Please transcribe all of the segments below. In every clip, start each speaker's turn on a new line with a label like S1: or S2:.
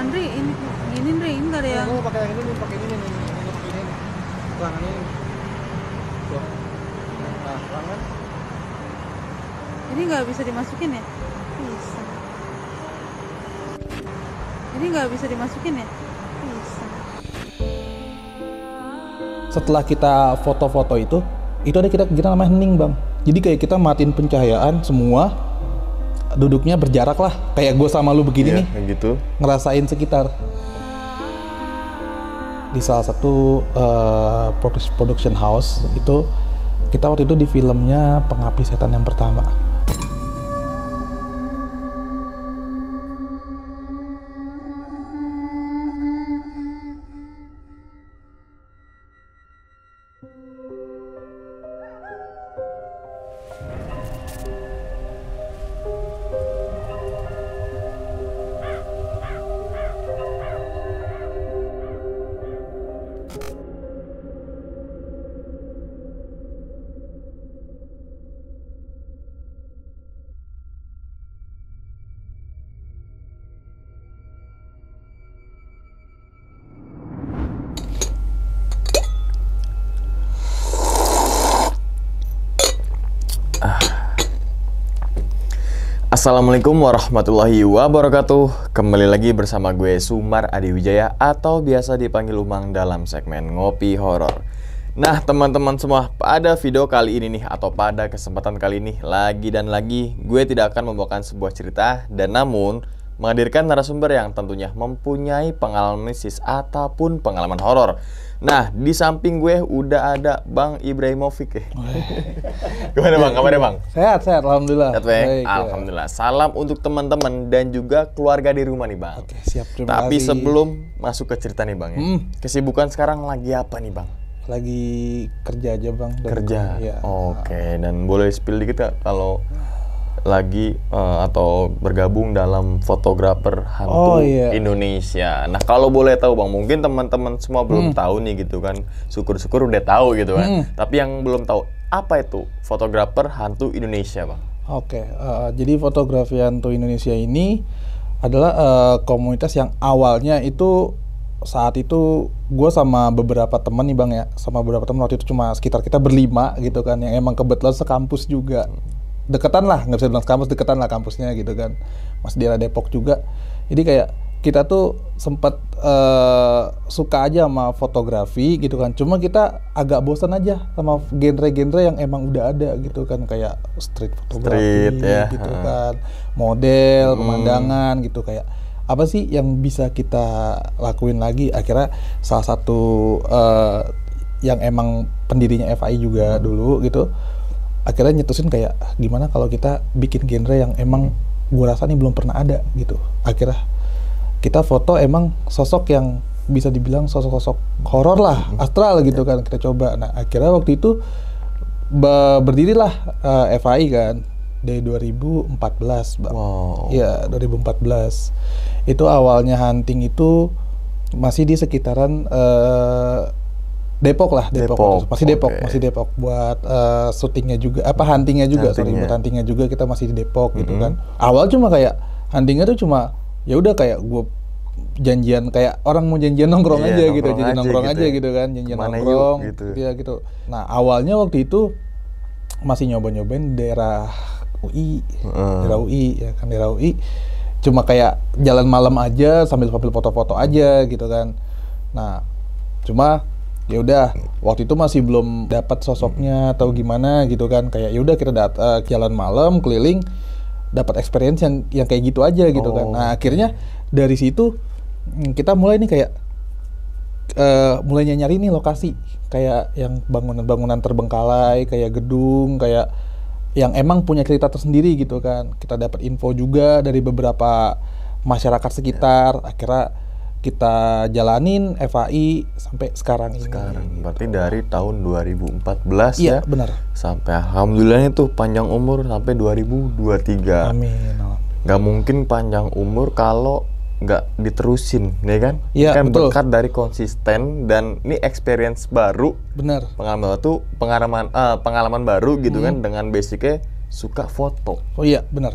S1: Andri ini Andri ini nggak ada yang.
S2: Kamu pakai yang ini nih, pakai ini nih, pakai ini. Bukan ini. Tuh. Nah, kan?
S1: Ini nggak bisa dimasukin ya? Bisa. Ini nggak bisa dimasukin ya? Bisa.
S3: Setelah kita foto-foto itu ada kita namanya hening bang. Jadi kayak kita matiin pencahayaan semua, duduknya berjarak lah. Kayak gue sama lu begini nih.
S4: Kayak gitu.
S3: Ngerasain sekitar. Di salah satu production house itu kita waktu itu di filmnya Pengabdi Setan yang pertama.
S4: Assalamualaikum warahmatullahi wabarakatuh. Kembali lagi bersama gue Sumar Adiwijaya atau biasa dipanggil Umang dalam segmen Ngopi Horor. Nah teman-teman semua, pada video kali ini nih atau pada kesempatan kali ini lagi gue tidak akan membawakan sebuah cerita dan namun menghadirkan narasumber yang tentunya mempunyai pengalaman mistis ataupun pengalaman horor. Nah, di samping gue udah ada Bang Ibrahimovic. Gimana Bang? Kabarnya Bang?
S3: Sehat, alhamdulillah.
S4: Sehat, baik, alhamdulillah. Ya. Salam untuk teman-teman dan juga keluarga di rumah nih Bang.
S3: Oke, siap. Terima
S4: Tapi
S3: kasih.
S4: sebelum masuk ke cerita nih Bang, ya. Kesibukan sekarang lagi apa nih Bang?
S3: Lagi kerja aja Bang.
S4: Kerja?
S3: Ya.
S4: Oke, dan boleh spill dikit gak kalau lagi atau bergabung dalam fotografer hantu Indonesia. Nah kalau boleh tahu Bang, mungkin teman-teman semua belum tahu nih gitu kan. Syukur-syukur udah tahu gitu kan. Tapi yang belum tahu, apa itu fotografer hantu Indonesia Bang?
S3: Oke, jadi fotografi hantu Indonesia ini adalah komunitas yang awalnya itu saat itu gue sama beberapa teman nih Bang ya, sama beberapa teman waktu itu cuma sekitar kita berlima gitu kan, yang emang kebetulan sekampus juga. Deketan lah, nggak bisa bilang kampus, deketan lah kampusnya gitu kan, masih daerah Depok juga. Jadi kayak kita tuh sempat suka aja sama fotografi gitu kan, cuma kita agak bosan aja sama genre-genre yang emang udah ada gitu kan, kayak street fotografi gitu kan, model, pemandangan gitu, kayak apa sih yang bisa kita lakuin lagi. Akhirnya salah satu yang emang pendirinya FAI juga dulu gitu, akhirnya nyetusin kayak gimana kalau kita bikin genre yang emang gue rasa nih belum pernah ada gitu. Akhirnya kita foto emang sosok yang bisa dibilang sosok-sosok horor lah, astral gitu kan, kita coba. Nah akhirnya waktu itu berdirilah FAI kan dari 2014 Bang.
S4: Wow.
S3: Ya 2014 itu awalnya hunting itu masih di sekitaran Depok lah, masih Depok buat syutingnya juga, huntingnya juga, buat huntingnya juga kita masih di Depok gitu kan. Awal cuma kayak huntingnya tuh cuma ya udah kayak gue janjian kayak orang mau janjian nongkrong aja gitu, jadi nongkrong aja gitu kan, janjian nongkrong gitu ya gitu. Nah awalnya waktu itu masih nyobain daerah UI, daerah UI, cuma kayak jalan malam aja sambil foto-foto aja gitu kan. Nah cuma ya udah waktu itu masih belum dapat sosoknya atau gimana gitu kan, kayak ya udah kita jalan malam keliling, dapat experience yang kayak gitu aja gitu kan. Nah akhirnya dari situ kita mulai nih kayak mulai nyari nih lokasi kayak yang bangunan-bangunan terbengkalai, kayak gedung, kayak yang emang punya cerita tersendiri gitu kan. Kita dapat info juga dari beberapa masyarakat sekitar, akhirnya kita jalanin FAI sampai sekarang ini.
S4: Berarti dari tahun 2014
S3: iya,
S4: ya?
S3: Benar.
S4: Sampai alhamdulillah itu panjang umur sampai 2023.
S3: Amin.
S4: Gak mungkin panjang umur kalau nggak diterusin, ya kan?
S3: Iya,
S4: kan
S3: betul.
S4: Berkat dari konsisten dan ini experience baru.
S3: Benar.
S4: Pengalaman baru gitu kan, dengan basicnya suka foto.
S3: Oh iya, benar.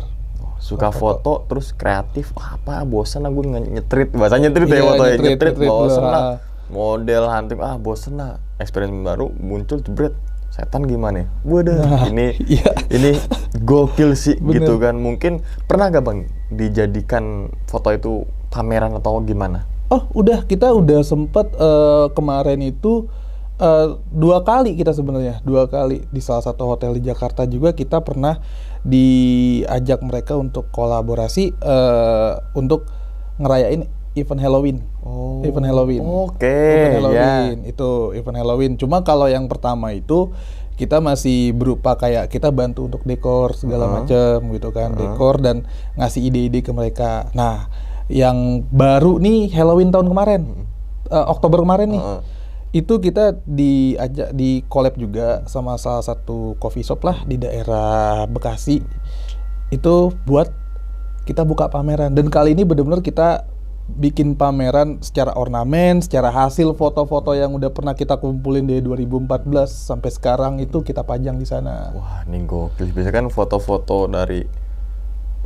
S4: Suka foto terus kreatif, apa bosen lah gue nyetrit, bahasa nyetrit ya
S3: Iya,
S4: fotonya,
S3: nyetrit
S4: nyetrit bosen
S3: dulu,
S4: lah. Model hunting, bosen lah. Experience baru muncul jebret. Setan gimana ya? Waduh,
S3: iya.
S4: ini gokil sih
S3: Bener.
S4: gitu kan. Mungkin pernah gak bang dijadikan foto itu pameran atau gimana?
S3: Oh, kita udah sempet kemarin itu 2 kali kita sebenarnya, 2 kali di salah satu hotel di Jakarta juga kita pernah diajak mereka untuk kolaborasi untuk ngerayain event Halloween. Event Halloween.
S4: Oke,
S3: Event Halloween
S4: ya.
S3: itu event Halloween. Cuma kalau yang pertama itu kita masih berupa kayak kita bantu untuk dekor segala macam gitu kan, dekor dan ngasih ide-ide ke mereka. Nah, yang baru nih Halloween tahun kemarin, Oktober kemarin nih, itu kita diajak di collab juga sama salah satu coffee shop lah di daerah Bekasi. Itu buat kita buka pameran dan kali ini benar-benar kita bikin pameran secara ornamen, secara hasil foto-foto yang udah pernah kita kumpulin dari 2014 sampai sekarang itu kita pajang di sana.
S4: Wah, ini gokil. Biasanya kan foto-foto dari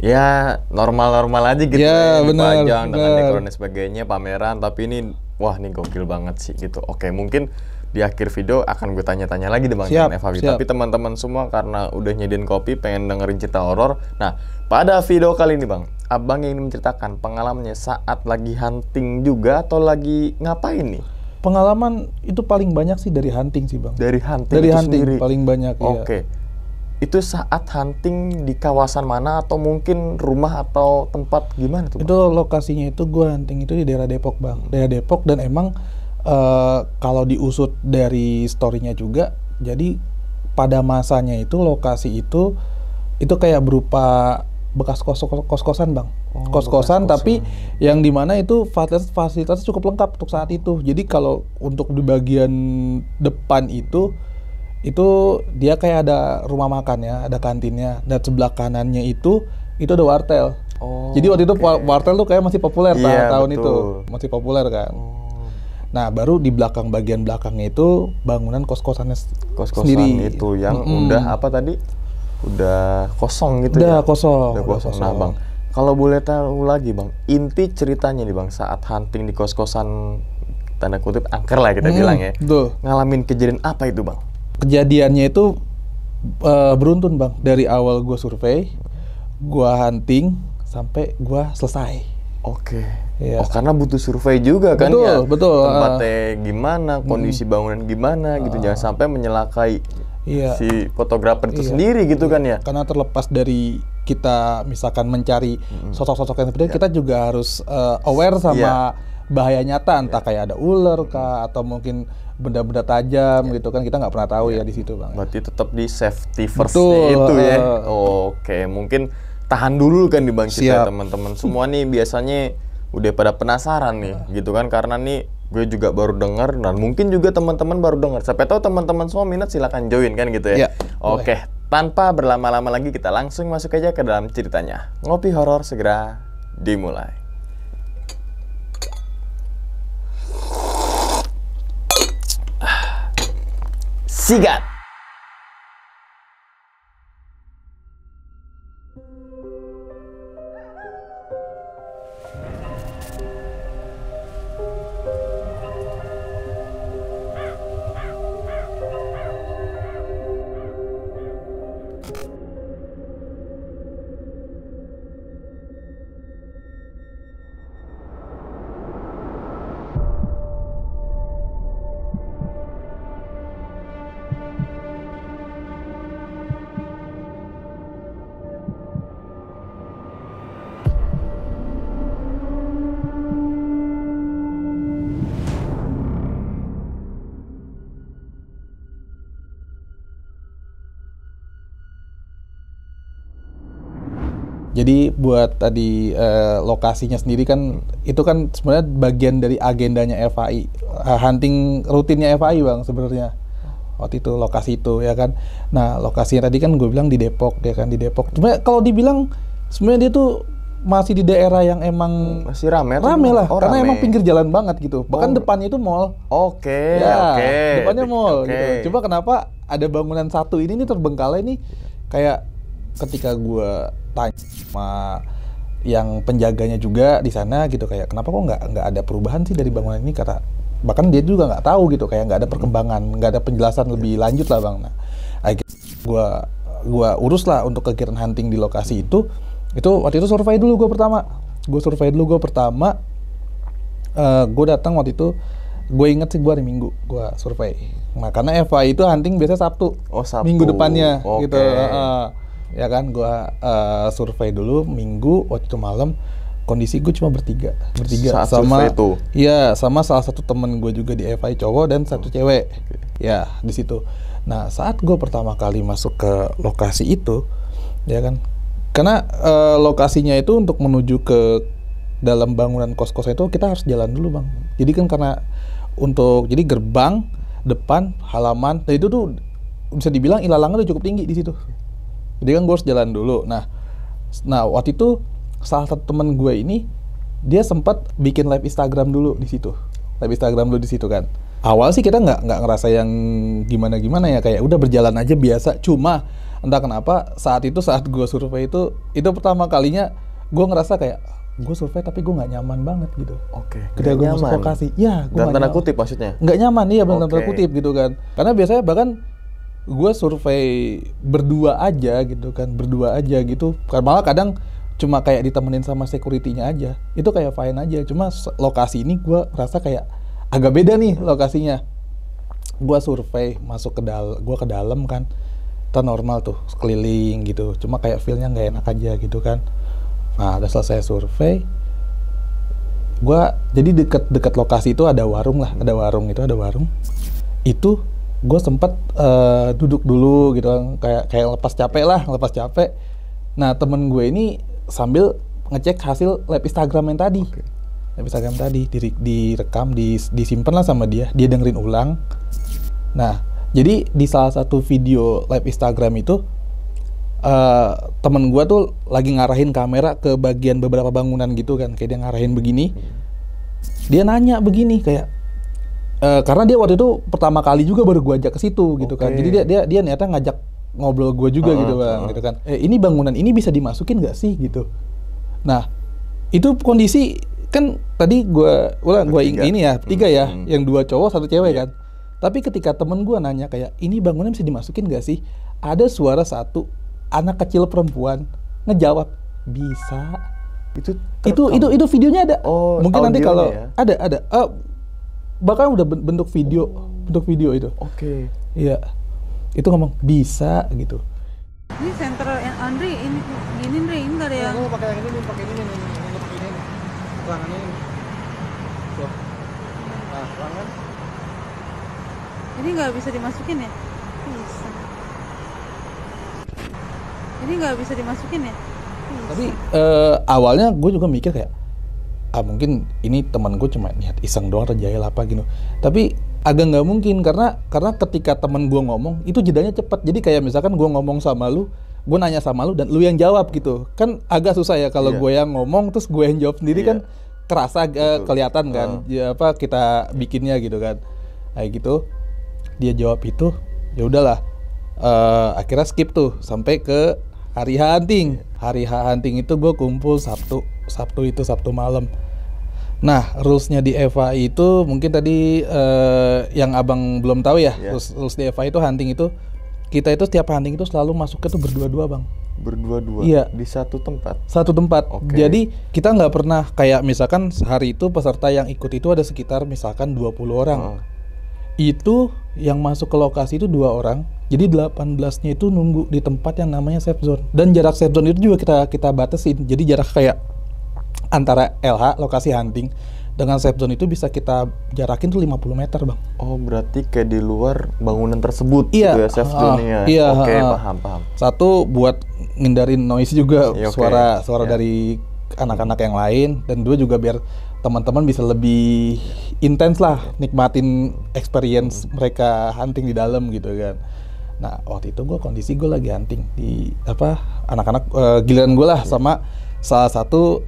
S4: ya normal-normal aja gitu
S3: Ya, benar,
S4: dipajang dengan
S3: benar.
S4: dekor dan sebagainya, pameran, tapi ini wah, ini gokil banget sih gitu. Oke, mungkin di akhir video akan gue tanya-tanya lagi deh Bang
S3: Siap,
S4: dengan Evawi.
S3: siap.
S4: Tapi teman-teman semua karena udah nyediain kopi pengen dengerin cerita horor. Nah, pada video kali ini Bang, Abang yang ingin menceritakan pengalamannya saat lagi hunting juga atau lagi ngapain nih?
S3: Pengalaman itu paling banyak sih dari hunting sih Bang.
S4: Dari hunting
S3: Dari
S4: itu
S3: hunting
S4: sendiri.
S3: paling banyak.
S4: Oke. Itu saat hunting di kawasan mana atau mungkin rumah atau tempat gimana tuh Bang?
S3: Itu lokasinya itu gue hunting itu di daerah Depok Bang. Daerah Depok dan emang kalau diusut dari story-nya juga, jadi pada masanya itu lokasi itu kayak berupa bekas kos-kosan Bang. Kos-kosan tapi yang dimana itu fasilitasnya cukup lengkap untuk saat itu. Jadi kalau untuk di bagian depan itu dia kayak ada rumah makan ya, ada kantinnya, dan sebelah kanannya itu ada wartel. Jadi waktu itu wartel tuh kayak masih populer
S4: Iya,
S3: tahun
S4: betul.
S3: itu, masih populer kan. Nah, baru di bagian belakangnya itu bangunan kos-kosannya
S4: Kos-kosan
S3: sendiri.
S4: itu yang udah apa tadi? Udah kosong gitu
S3: Udah
S4: ya?
S3: kosong,
S4: Udah
S3: udah
S4: kosong.
S3: kosong.
S4: Nah Bang, kalau boleh tahu lagi Bang, inti ceritanya nih Bang saat hunting di kos-kosan tanda kutip angker lah kita bilang ya.
S3: Betul.
S4: Ngalamin kejadian apa itu Bang?
S3: Kejadiannya itu beruntun Bang. Dari awal gue survei, gue hunting sampai gue selesai.
S4: Oke.
S3: Iya.
S4: Oh, karena butuh survei juga kan
S3: Betul,
S4: ya?
S3: betul.
S4: Tempatnya gimana, kondisi bangunan gimana gitu. Jangan sampai menyelakai
S3: Iya.
S4: si fotografer itu
S3: Iya.
S4: sendiri gitu kan ya?
S3: Karena terlepas dari kita misalkan mencari sosok-sosok yang seperti itu, kita juga harus aware sama bahaya nyata, entah kayak ada ular kah atau mungkin benda-benda tajam gitu kan, kita nggak pernah tahu ya di situ Bang.
S4: Berarti tetap di safety first
S3: Betul,
S4: itu ya. Oke, mungkin tahan dulu kan di Bang kita
S3: Siap.
S4: teman-teman semua nih biasanya udah pada penasaran nih gitu kan, karena nih gue juga baru dengar dan mungkin juga teman-teman baru dengar. Siapa tahu teman-teman semua minat silakan join kan gitu ya.
S3: Iya,
S4: Oke, tanpa berlama-lama lagi kita langsung masuk aja ke dalam ceritanya. Ngopi horor segera dimulai. Sigat.
S3: Jadi buat tadi lokasinya sendiri kan itu kan sebenarnya bagian dari agendanya FAI, hunting rutinnya FAI Bang sebenarnya. Waktu itu lokasi itu ya kan. Nah, lokasinya tadi kan gue bilang di Depok ya kan, di Depok. Sebenarnya kalau dibilang sebenarnya dia tuh masih di daerah yang emang
S4: Masih rame atau
S3: rame
S4: gimana?
S3: lah,
S4: Oh,
S3: karena
S4: rame.
S3: emang pinggir jalan banget gitu. Bahkan
S4: Oh.
S3: depannya itu mall.
S4: Oke,
S3: Ya,
S4: oke.
S3: depannya mall
S4: Oke.
S3: gitu. Coba kenapa ada bangunan satu ini nih terbengkalai nih kayak ketika gue tanya sama yang penjaganya juga di sana gitu, kayak kenapa kok nggak ada perubahan sih dari bangunan ini, kata bahkan dia juga nggak tahu gitu, kayak nggak ada perkembangan, nggak ada penjelasan lebih lanjut lah bang. Nah akhirnya gue urus lah untuk kegiatan hunting di lokasi itu waktu itu survei dulu gue pertama. Gue datang waktu itu, gue inget sih gue hari Minggu gue survei. Nah karena Eva itu hunting biasanya Sabtu, Minggu depannya gitu. Ya kan, gue survei dulu Minggu waktu itu malam. Kondisi gue cuma bertiga
S4: saat
S3: sama
S4: survei itu.
S3: Iya, sama salah satu temen gue juga di FI cowok dan satu cewek. Ya di situ. Nah saat gue pertama kali masuk ke lokasi itu, ya kan, karena lokasinya itu untuk menuju ke dalam bangunan kos-kos itu kita harus jalan dulu bang. Jadi kan karena jadi gerbang depan halaman, dan itu tuh bisa dibilang ilalangnya udah cukup tinggi di situ. Jadi kan gue harus jalan dulu. Nah waktu itu salah satu temen gue ini dia sempat bikin live Instagram dulu di situ. Kan. Awal sih kita nggak ngerasa yang gimana ya, kayak udah berjalan aja biasa. Cuma entah kenapa saat gue survei itu pertama kalinya gue ngerasa kayak gue survei tapi gue nggak nyaman banget gitu. Ketika gue masuk lokasi, ya gue
S4: dan tanda kutip maksudnya
S3: nggak nyaman, iya benar tanda kutip gitu kan. Karena biasanya bahkan gue survei berdua aja gitu. Malah kadang cuma kayak ditemenin sama security-nya aja, itu kayak fine aja. Cuma lokasi ini gue rasa kayak agak beda nih lokasinya. Gue survei masuk ke dalam kan, itu normal tuh sekeliling gitu, cuma kayak feel-nya nggak enak aja gitu kan. Nah udah selesai survei, gue jadi deket lokasi itu ada warung itu. Gue sempet duduk dulu gitu kan, kayak lepas capek. Nah temen gue ini sambil ngecek hasil lab Instagram yang tadi. Lab Instagram tadi direkam, disimpan lah sama dia dengerin ulang. Nah jadi di salah satu video live Instagram itu temen gue tuh lagi ngarahin kamera ke bagian beberapa bangunan gitu kan, kayak dia ngarahin begini. Dia nanya begini kayak karena dia waktu itu pertama kali juga baru gue ajak ke situ gitu kan. Jadi dia niatnya ngajak ngobrol gue juga gitu bang, gitu kan. Ini bangunan ini bisa dimasukin nggak sih gitu. Nah itu kondisi kan tadi gue ini ya tiga ya, yang 2 cowok 1 cewek kan. Tapi ketika temen gue nanya kayak ini bangunan bisa dimasukin nggak sih, ada suara satu anak kecil perempuan ngejawab bisa. Itu videonya ada. Mungkin nanti kalau ya? Ada. Bahkan udah bentuk video itu. Iya. Itu ngomong bisa gitu.
S1: Ini center Andri ini nggak ada yang.
S2: Kamu pakai yang ini pakai ini. Pelanggan ini. Tuh. Nah, pelanggan.
S1: Ini nggak bisa dimasukin ya? Bisa. Ini nggak bisa dimasukin ya? Bisa.
S3: Tapi awalnya gue juga mikir kayak mungkin ini teman gue cuma niat iseng doang atau jahil apa gitu. Tapi agak nggak mungkin karena ketika temen gue ngomong itu jedanya cepet. Jadi kayak misalkan gue ngomong sama lu, gue nanya sama lu dan lu yang jawab gitu. Kan agak susah ya kalau gue yang ngomong terus gue yang jawab sendiri kan kerasa kelihatan kan ya apa kita bikinnya gitu kan. Kayak gitu. Dia jawab itu, ya udahlah. Akhirnya skip tuh sampai ke hari hunting. Hari hunting itu gue kumpul Sabtu malam. Nah, rules-nya di Eva itu mungkin tadi yang abang belum tahu ya. Rules di Eva itu hunting itu kita itu setiap hunting itu selalu masuknya tuh berdua-dua bang.
S4: Berdua-dua?
S3: Iya.
S4: Di satu tempat?
S3: Satu tempat. Jadi kita nggak pernah kayak misalkan hari itu peserta yang ikut itu ada sekitar misalkan 20 orang. Itu yang masuk ke lokasi itu 2 orang. Jadi 18-nya itu nunggu di tempat yang namanya safe zone. Dan jarak safe zone itu juga kita batasin. Jadi jarak kayak antara LH lokasi hunting dengan safe zone itu bisa kita jarakin tuh 50 meter bang.
S4: Oh berarti kayak di luar bangunan tersebut
S3: gitu
S4: ya safe zone-nya.
S3: Iya.
S4: Oke, paham.
S3: Satu buat ngindarin noise juga, suara dari anak-anak yang lain, dan 2 juga biar teman-teman bisa lebih intens lah nikmatin experience mereka hunting di dalam gitu kan. Nah waktu itu kondisi gue lagi hunting di anak-anak giliran gue lah sama salah satu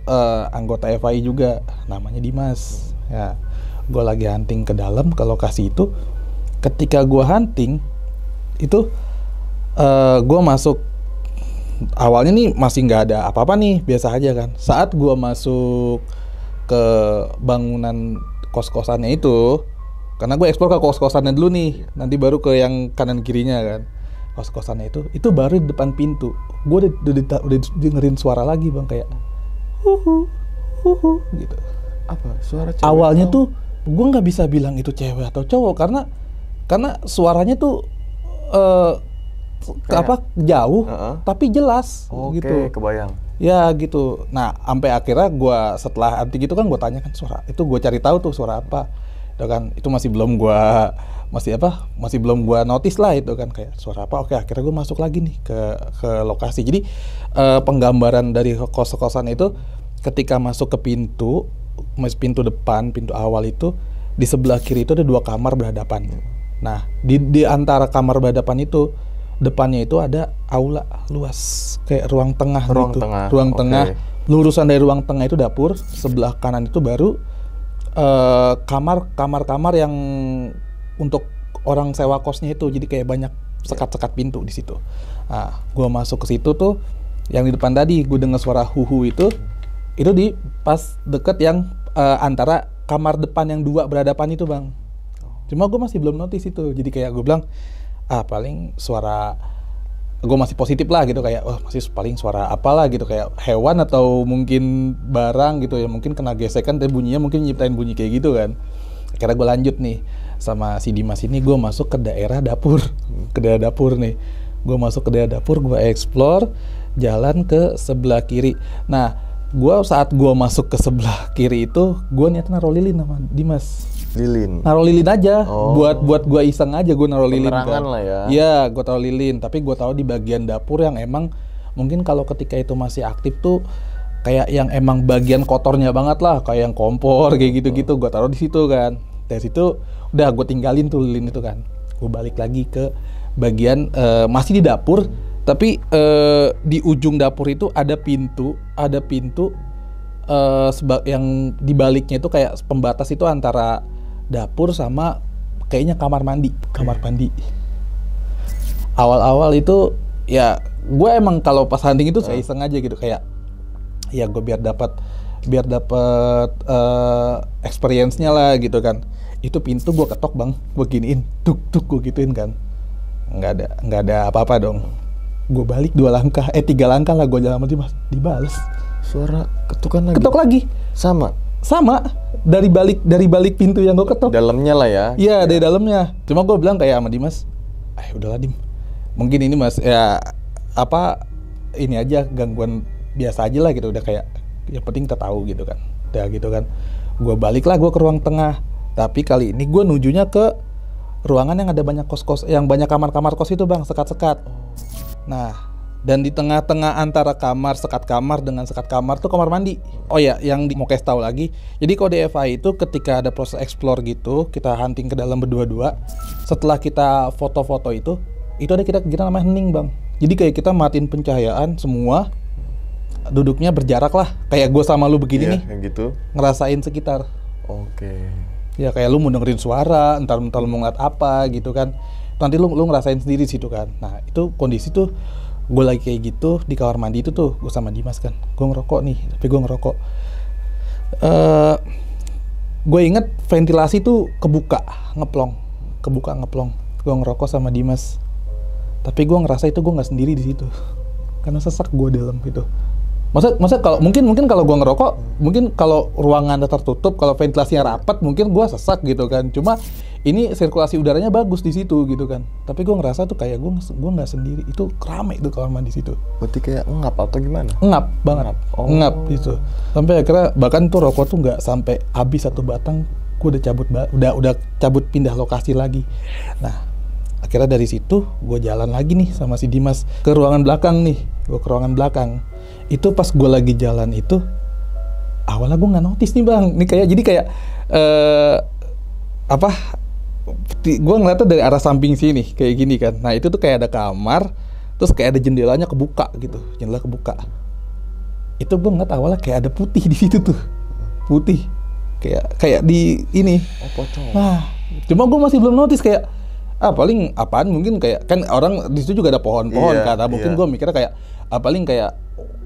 S3: anggota FI juga namanya Dimas ya. Gue lagi hunting ke dalam ke lokasi itu. Ketika gue hunting itu gue masuk awalnya nih masih nggak ada apa-apa nih, biasa aja kan. Saat gua masuk ke bangunan kos-kosannya itu, karena gue eksplor ke kos-kosannya dulu nih, nanti baru ke yang kanan kirinya kan. Kos-kosannya itu baru di depan pintu. Gue udah dengerin suara lagi bang, kayak huhu gitu.
S4: Apa? Suara cewek?
S3: Awalnya tuh gue nggak bisa bilang itu cewek atau cowok karena suaranya tuh jauh, tapi jelas.
S4: Oke,
S3: gitu.
S4: kebayang.
S3: Ya gitu. Nah, sampai akhirnya gue setelah anti gitu kan gue tanya kan suara itu, gue cari tahu tuh suara apa. Itu kan itu masih belum gue notice lah itu kan, kayak suara apa. Oke, akhirnya gue masuk lagi nih ke lokasi. Jadi penggambaran dari kos-kosan itu ketika masuk ke pintu depan, pintu awal itu di sebelah kiri itu ada 2 kamar berhadapan. Nah, di antara kamar berhadapan itu depannya itu ada aula luas, kayak ruang tengah gitu. Ruang tengah. Lurusan dari ruang tengah itu dapur, sebelah kanan itu baru kamar yang untuk orang sewa kosnya itu. Jadi kayak banyak sekat-sekat pintu di situ. Nah, gua masuk ke situ tuh, yang di depan tadi gua dengar suara huhu itu di pas deket yang antara kamar depan yang 2 berhadapan itu bang. Cuma gue masih belum notice itu, jadi kayak gue bilang paling suara, gue masih positif lah gitu, kayak masih paling suara apalah gitu, kayak hewan atau mungkin barang gitu ya, mungkin kena gesekan dan bunyinya mungkin nyiptain bunyi kayak gitu kan. Akhirnya gue lanjut nih sama si Dimas ini, gue masuk ke daerah dapur, nih. Gue masuk ke daerah dapur, gue explore, jalan ke sebelah kiri. Nah, saat gue masuk ke sebelah kiri itu, gue niatnya naruh lilin sama Dimas. Naruh lilin aja, buat gue iseng aja, gue naruh lilin kan.
S4: Lah ya.
S3: Iya, gue taruh lilin, tapi gue taruh di bagian dapur yang emang mungkin kalau ketika itu masih aktif tuh kayak yang emang bagian kotornya banget lah, kayak yang kompor kayak gitu-gitu, gue taruh di situ kan. Dari situ udah gue tinggalin tuh lilin itu kan. Gue balik lagi ke bagian masih di dapur, tapi di ujung dapur itu ada pintu yang di baliknya itu kayak pembatas itu antara dapur sama kayaknya kamar mandi. Awal-awal itu ya gue emang kalau pas hunting itu saya iseng aja gitu, kayak ya gue biar dapat experience-nya lah gitu kan. Itu pintu gue ketok bang, gue giniin, tuk gue gituin kan, nggak ada apa-apa dong. Gue balik 3 langkah lah gue jalan sama Dimas, dibales
S4: Suara ketukan lagi.
S3: Ketok lagi. Sama dari balik pintu yang gue ketok.
S4: Dalamnya lah ya.
S3: Iya, dari dalamnya. Cuma gue bilang kayak sama Dimas, udahlah Dim, mungkin ini mas ya ini aja gangguan biasa aja lah gitu. Udah kayak yang penting kita tahu gitu kan. Udah gitu kan. Gue balik lah gue ke ruang tengah. Tapi kali ini gue nujunya ke ruangan yang ada banyak kos-kos, yang banyak kamar-kamar kos itu bang, sekat-sekat. Nah, dan di tengah-tengah antara sekat kamar dengan sekat kamar tuh kamar mandi. Oh ya, yang mau kasih tahu lagi. Jadi kalau di FI itu ketika ada proses explore gitu, kita hunting ke dalam berdua-dua. Setelah kita foto-foto itu ada kita namanya hening bang. Jadi kayak kita matiin pencahayaan semua, duduknya berjarak lah. Kayak gue sama lu begini nih.
S4: Kayak gitu.
S3: Ngerasain sekitar.
S4: Oke.
S3: Ya kayak lu mau dengerin suara, entar lu mau ngeliat apa gitu kan. Nanti lu ngerasain sendiri situ kan. Nah itu kondisi tuh gue lagi kayak gitu di kamar mandi itu tuh, gue sama Dimas kan, gue ngerokok nih, tapi gue ngerokok. Gue inget ventilasi tuh kebuka ngeplong. Gue ngerokok sama Dimas, tapi gue ngerasa itu gue nggak sendiri di situ, karena sesak gue dalam gitu. Masa kalau mungkin kalau gue ngerokok, mungkin kalau ruangannya tertutup, kalau ventilasinya rapat, mungkin gue sesak gitu kan. Cuma ini sirkulasi udaranya bagus di situ gitu kan. Tapi gue ngerasa tuh kayak gue nggak sendiri. Itu rame tuh kamar mandi situ.
S4: Berarti kayak ngap atau gimana?
S3: Ngap banget. Ngap gitu. Sampai akhirnya bahkan tuh rokok tuh nggak sampai habis 1 batang, gue udah cabut pindah lokasi lagi. Nah akhirnya dari situ gue jalan lagi nih sama si Dimas ke ruangan belakang nih. Itu pas gue lagi jalan itu, awalnya gue nggak notice nih bang. Ini kayak gue ngeliatnya dari arah samping sini kayak gini kan. Nah itu tuh kayak ada kamar, terus kayak ada jendelanya kebuka gitu, jendela kebuka. Itu gue ngeliat awalnya kayak ada putih di situ tuh, kayak di ini.
S4: Pocong.
S3: Nah cuma gue masih belum notice kayak paling apaan, mungkin kayak kan orang di situ juga ada pohon-pohon
S4: Iya,
S3: kan. Nah, mungkin
S4: iya.
S3: gue mikirnya kayak paling kayak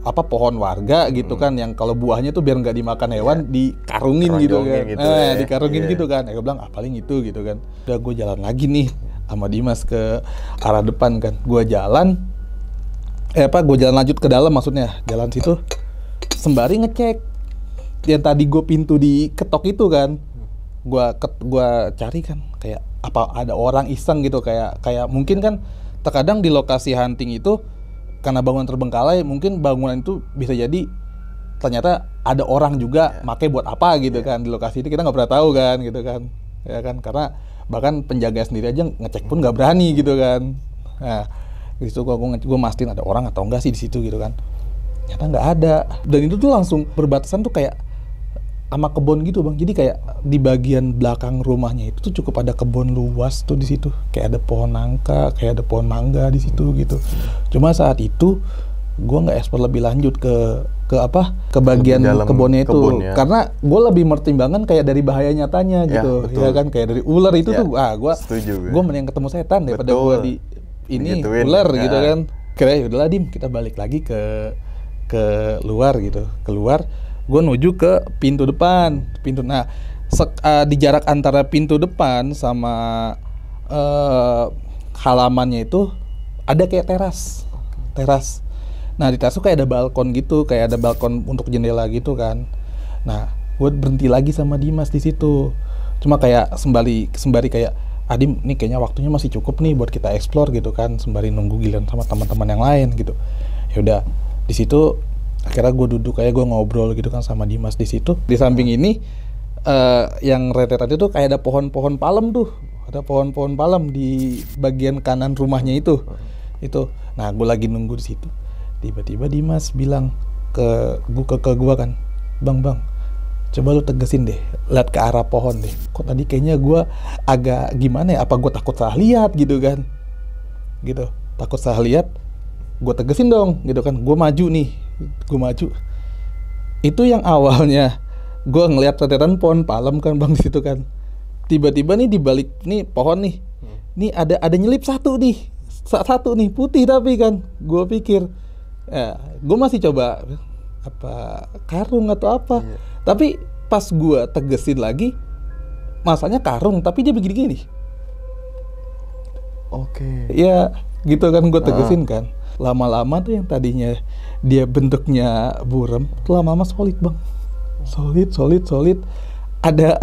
S3: apa pohon warga gitu kan, yang kalau buahnya tuh biar nggak dimakan hewan dikarungin gitu kan.
S4: Keronjongin gitu ya.
S3: Dikarungin
S4: Iya.
S3: gitu kan. Gue bilang paling itu gitu kan. Udah gue jalan lagi nih sama Dimas ke arah depan kan. Gue jalan lanjut ke dalam, maksudnya jalan situ sembari ngecek yang tadi gue pintu diketok itu kan. Gua cari kan kayak apa ada orang iseng gitu, kayak mungkin kan terkadang di lokasi hunting itu karena bangunan terbengkalai, mungkin bangunan itu bisa jadi ternyata ada orang juga make buat apa gitu kan di lokasi itu, kita nggak pernah tahu kan gitu kan, ya kan, karena bahkan penjaga sendiri aja ngecek pun nggak berani gitu kan. Nah di situ gue mastiin ada orang atau enggak sih di situ gitu kan, ternyata nggak ada. Dan itu tuh langsung berbatasan tuh kayak sama kebun gitu bang, jadi kayak di bagian belakang rumahnya itu tuh cukup ada kebun luas tuh di situ, kayak ada pohon nangka, kayak ada pohon mangga di situ gitu. Cuma saat itu gue nggak explore lebih lanjut ke bagian kebunnya itu,
S4: kebun, ya.
S3: karena gue lebih mertimbangkan kayak dari bahaya nyatanya
S4: Ya,
S3: gitu,
S4: betul.
S3: ya kan, kayak dari ular itu
S4: Ya,
S3: tuh,
S4: setuju
S3: gue mending ketemu setan daripada
S4: Betul.
S3: gue di ini
S4: Digituin,
S3: ular
S4: ya.
S3: gitu kan. Kira udahlah Dim, kita balik lagi ke luar gitu, keluar. Gue nuju ke pintu depan, di jarak antara pintu depan sama halamannya itu ada kayak teras. Nah di teras tuh kayak ada balkon gitu, kayak ada balkon untuk jendela gitu kan. Nah gue berhenti lagi sama Dimas di situ, cuma kayak sembari kayak Adim, nih kayaknya waktunya masih cukup nih buat kita explore gitu kan, sembari nunggu giliran sama teman-teman yang lain gitu. Ya udah di situ akhirnya gue duduk, kayak gue ngobrol gitu kan sama Dimas di situ. Di samping ini yang rentetan itu kayak ada pohon-pohon palem tuh, ada pohon-pohon palem di bagian kanan rumahnya itu. Nah gue lagi nunggu di situ, tiba-tiba Dimas bilang ke gue kan, bang, coba lu tegesin deh, lihat ke arah pohon deh. Kok tadi kayaknya gue agak gimana ya? Apa gue takut salah lihat gitu kan? Gitu, takut salah lihat. Gue tegesin dong, gitu kan. Gue maju. Itu yang awalnya gue ngelihat rentetan pohon palem kan bang di situ kan. Tiba-tiba nih di balik nih pohon nih, nih ada nyelip satu nih putih tapi kan. Gue pikir, gue masih coba apa karung atau apa.
S4: Iya.
S3: Tapi pas gue tegesin lagi, masanya karung tapi dia begini-gini.
S4: Oke.
S3: Ya gitu kan, gue tegesin kan. Lama-lama tuh yang tadinya dia bentuknya buram, lama-lama solid bang, solid. Ada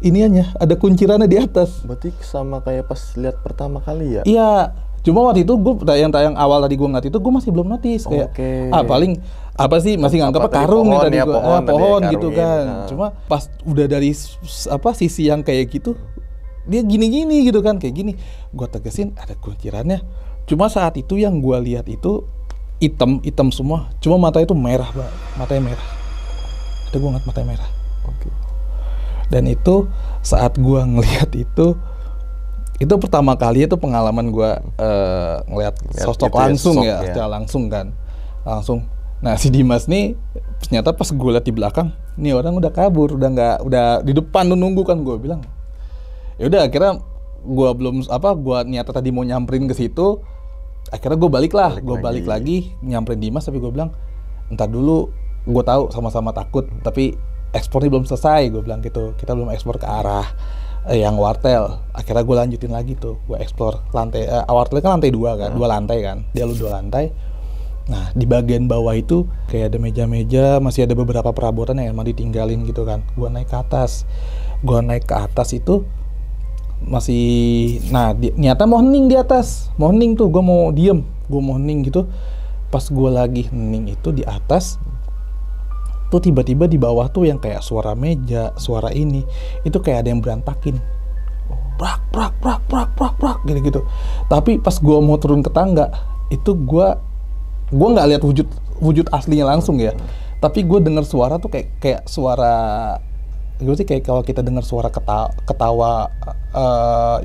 S3: iniannya, ada kuncirannya di atas.
S4: Berarti sama kayak pas lihat pertama kali ya?
S3: Iya, cuma waktu itu gue yang awal tadi gue ngeliat itu gue masih belum notice kayak paling apa sih, masih nganggap karung nih tadi gue, pohon gitu kan. Cuma pas udah dari sisi yang kayak gitu, dia gini gitu kan, kayak gini. Gue tegesin ada kuncirannya. Cuma saat itu yang gue lihat itu hitam semua. Cuma matanya itu merah, Mbak. Matanya merah. Ada gue ngeliat matanya merah.
S4: Oke.
S3: Dan itu saat gue ngelihat itu pertama kali itu pengalaman gue ngelihat sosok
S4: gitu
S3: langsung
S4: ya,
S3: secara langsung kan, langsung. Nah si Dimas nih ternyata pas gue lihat di belakang, nih orang udah kabur, udah di depan tuh nunggu kan. Gue bilang, ya udah akhirnya gue gue niatnya tadi mau nyamperin ke situ. Akhirnya gue balik lagi nyamperin Dimas, tapi gue bilang entar dulu, gue tahu sama-sama takut, tapi ekspornya belum selesai, gue bilang gitu. Kita belum ekspor ke arah yang wartel. Akhirnya gue lanjutin lagi tuh, gue eksplor lantai, wartel kan lantai 2 kan, 2 lantai kan, dia 2 lantai. Nah di bagian bawah itu kayak ada meja-meja, masih ada beberapa perabotan yang emang ditinggalin gitu kan. Gue naik ke atas itu masih, nyata mau hening di atas, mau hening tuh, gue mau diem, gue mau hening gitu. Pas gue lagi hening itu di atas tuh, tiba-tiba di bawah tuh yang kayak suara meja, suara ini, itu kayak ada yang berantakin, prak gitu. Tapi pas gue mau turun ke tangga itu gue nggak lihat wujud aslinya langsung ya, tapi gue dengar suara tuh kayak suara, gue sih kayak kalau kita dengar suara ketawa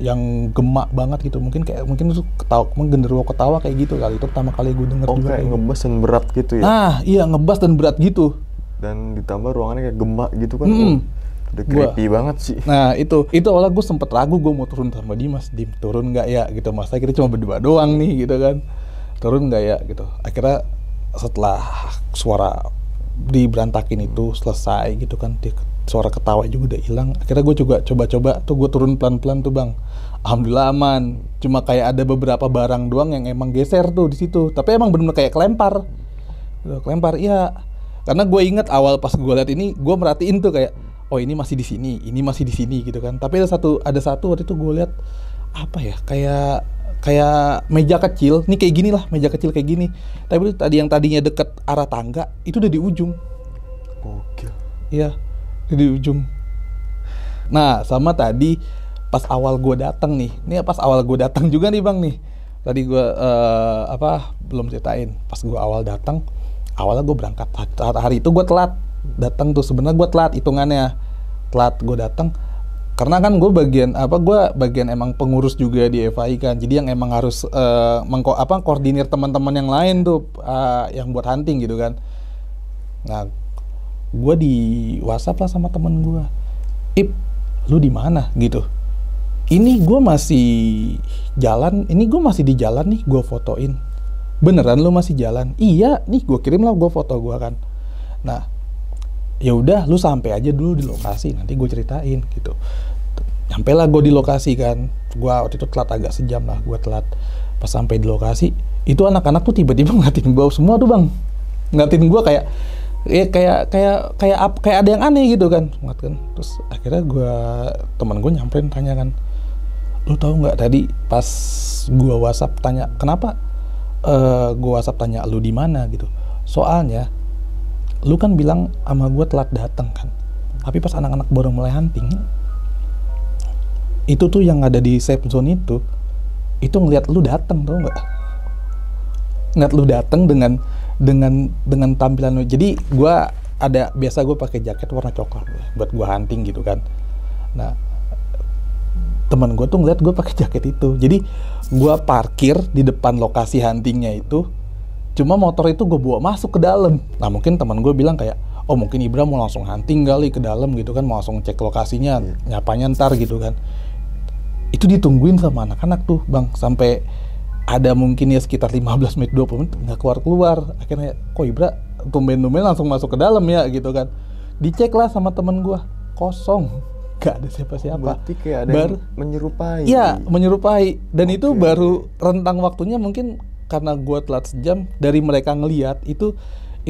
S3: yang gemak banget gitu, mungkin itu ketawa, genderuwo ketawa kayak gitu kali. Itu pertama kali gue dengar juga
S4: kayak ngebas dan berat gitu ya.
S3: Nah iya, ngebas dan berat gitu.
S4: Dan ditambah ruangannya kayak gemak gitu kan. Udah creepy banget sih.
S3: Nah itu awalnya gue sempet ragu gue mau turun sama Dimas, turun nggak ya gitu, masa kita cuma berdua doang nih gitu kan, turun nggak ya gitu. Akhirnya setelah suara diberantakin itu selesai gitu kan, suara ketawa juga udah hilang. Akhirnya gue juga coba-coba tuh gue turun pelan-pelan tuh bang, alhamdulillah aman. Cuma kayak ada beberapa barang doang yang emang geser tuh di situ, tapi emang bener-bener kayak kelempar iya. Karena gue inget awal pas gue liat ini, gue merhatiin tuh kayak, oh ini masih di sini, ini masih di sini gitu kan. Tapi ada satu waktu itu gue lihat apa ya, kayak meja kecil, nih kayak gini lah, meja kecil kayak gini. Tapi itu tadi yang tadinya deket arah tangga, itu udah di ujung.
S4: Oke.
S3: Iya, di ujung. Nah, sama tadi pas awal gue datang nih, pas awal gue datang juga nih bang nih. Tadi gue belum ceritain. Pas gue awal datang, awalnya gue berangkat hari itu gue telat datang tuh. Sebenarnya gue telat hitungannya, telat gue datang karena kan gue bagian emang pengurus juga di FAI kan, jadi yang emang harus koordinir teman-teman yang lain tuh yang buat hunting gitu kan. Nah gue di WhatsApp lah sama temen gue, Ip lu di mana gitu, ini gue masih di jalan nih, gue fotoin. Beneran lu masih jalan? Iya, nih gue kirim lah gue foto gue kan. Nah, ya udah lu sampai aja dulu di lokasi, nanti gue ceritain gitu. Nyampe lah gue di lokasi kan. Gue waktu itu telat agak sejam lah, gue telat. Pas sampai di lokasi, itu anak-anak tuh tiba-tiba ngeliatin gue semua tuh bang. Ngeliatin gue kayak ada yang aneh gitu kan. Terus akhirnya teman gue nyamperin tanya kan, lu tahu nggak tadi pas gue WhatsApp tanya kenapa? Gue WhatsApp tanya lu di mana gitu. Soalnya lu kan bilang sama gue telat datang kan. Tapi pas anak-anak baru mulai hunting, itu tuh yang ada di safe zone itu ngeliat lu datang, tau nggak? Ngeliat lu datang dengan tampilan lu. Jadi biasa gue pakai jaket warna coklat buat gue hunting gitu kan. Nah teman gue tuh ngeliat gue pakai jaket itu, jadi gue parkir di depan lokasi huntingnya itu, cuma motor itu gue bawa masuk ke dalam. Nah mungkin teman gue bilang kayak, oh mungkin Ibra mau langsung hunting kali ke dalam gitu kan, mau langsung cek lokasinya, nyapanya ntar gitu kan. Itu ditungguin sama anak-anak tuh bang, sampai ada mungkin ya sekitar 15 menit 20 menit nggak keluar. Akhirnya kok Ibra tumben-tumben langsung masuk ke dalam ya gitu kan. Dicek lah sama teman gue, kosong, gak ada siapa-siapa.
S4: Berarti kayak ada yang menyerupai.
S3: Iya, menyerupai. Dan itu baru rentang waktunya mungkin karena gue telat sejam, dari mereka ngeliat itu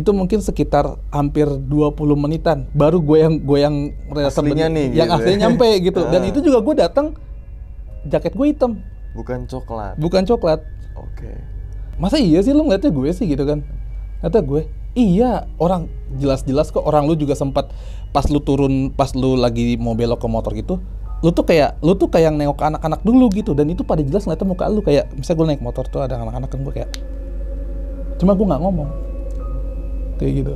S3: mungkin sekitar hampir 20 menitan baru gue yang
S4: aslinya nih
S3: yang
S4: gitu
S3: aslinya nyampe gitu. Dan itu juga gue datang jaket gue hitam,
S4: bukan coklat.
S3: Oke. Masa iya sih lu ngeliatnya gue sih gitu kan? Kata gue, iya, orang jelas-jelas kok, orang lu juga sempat pas lu turun, pas lu lagi mau belok ke motor gitu, lu tuh kayak yang nengok ke anak-anak dulu gitu. Dan itu pada jelas ngeliatnya muka lu kayak, misalnya gue naik motor tuh ada anak-anak kan, gue kayak, cuma gue nggak ngomong kayak gitu.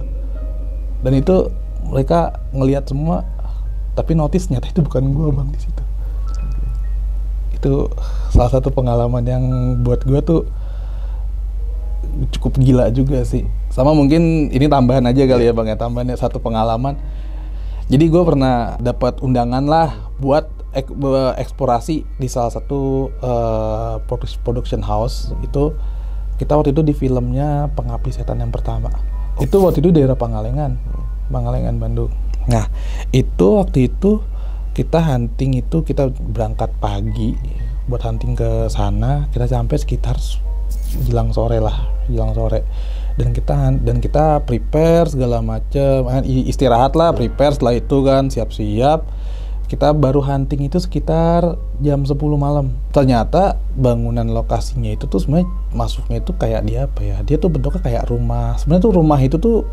S3: Dan itu mereka ngelihat semua, tapi notice nyata itu bukan gue bang di situ. Itu salah satu pengalaman yang buat gue tuh cukup gila juga sih. Sama mungkin ini tambahan aja kali ya bang ya, tambahan satu pengalaman. Jadi gue pernah dapat undangan lah buat eksplorasi di salah satu production house. Itu kita waktu itu di filmnya Pengabdi Setan yang pertama. Itu waktu itu daerah Pangalengan, Bandung. Nah itu waktu itu kita hunting itu, kita berangkat pagi buat hunting ke sana. Kita sampai sekitar jelang sore. Dan kita prepare segala macem, istirahat lah, prepare. Setelah itu kan siap-siap, kita baru hunting itu sekitar jam 10 malam. Ternyata bangunan lokasinya itu tuh sebenarnya masuknya itu kayak dia tuh bentuknya kayak rumah. Sebenarnya tuh rumah itu tuh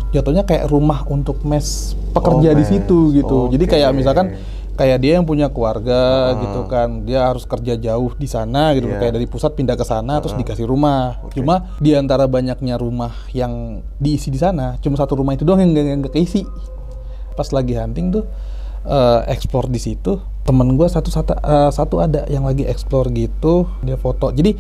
S3: jatuhnya kayak rumah untuk mes pekerja di situ gitu. Jadi kayak misalkan kayak dia yang punya keluarga gitu kan, dia harus kerja jauh di sana gitu, kayak dari pusat pindah ke sana terus dikasih rumah. Cuma di antara banyaknya rumah yang diisi di sana, cuma satu rumah itu doang yang nggak keisi. Pas lagi hunting tuh explore di situ, temen gue satu ada yang lagi explore gitu, dia foto. Jadi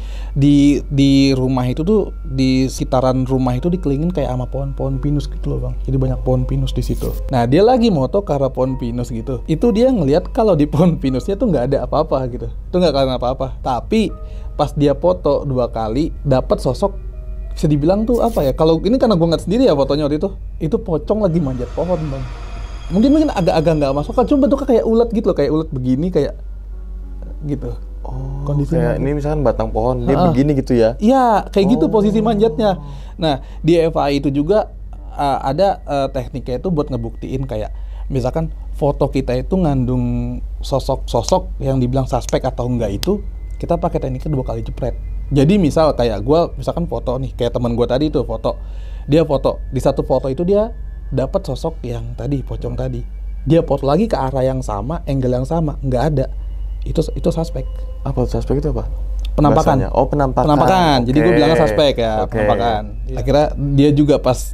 S3: di rumah itu tuh, di sekitaran rumah itu dikelilingin kayak sama pohon-pohon pinus gitu loh bang. Jadi banyak pohon pinus di situ. Nah dia lagi moto ke arah pohon pinus gitu. Itu dia ngelihat kalau di pohon pinusnya tuh nggak ada apa-apa gitu. Itu nggak kelihatan apa-apa. Tapi pas dia foto 2 kali, dapat sosok, bisa dibilang tuh apa ya? Kalau ini karena gue ngeliat sendiri ya fotonya waktu itu pocong lagi manjat pohon bang. Mungkin agak nggak masuk kan, cuma bentuknya kayak ulet gitu loh, kayak ulet begini kayak gitu.
S4: Oh,
S3: kondisinya
S4: kayak ini misalkan batang pohon dia begini gitu ya?
S3: Iya, kayak gitu posisi manjatnya. Nah di FAI itu juga ada tekniknya itu buat ngebuktiin kayak misalkan foto kita itu ngandung sosok yang dibilang suspek atau enggak, itu kita pakai tekniknya 2 kali jepret. Jadi misal kayak gue misalkan foto nih, kayak teman gue tadi tuh foto, dia foto di satu foto itu dia dapat sosok yang tadi pocong tadi, dia foto lagi ke arah yang sama, angle yang sama, nggak ada, itu suspek.
S4: Apa suspek itu apa?
S3: Penampakan.
S4: Bahasanya. Oh penampakan.
S3: Jadi gue bilangnya suspek ya, penampakan. Akhirnya dia juga pas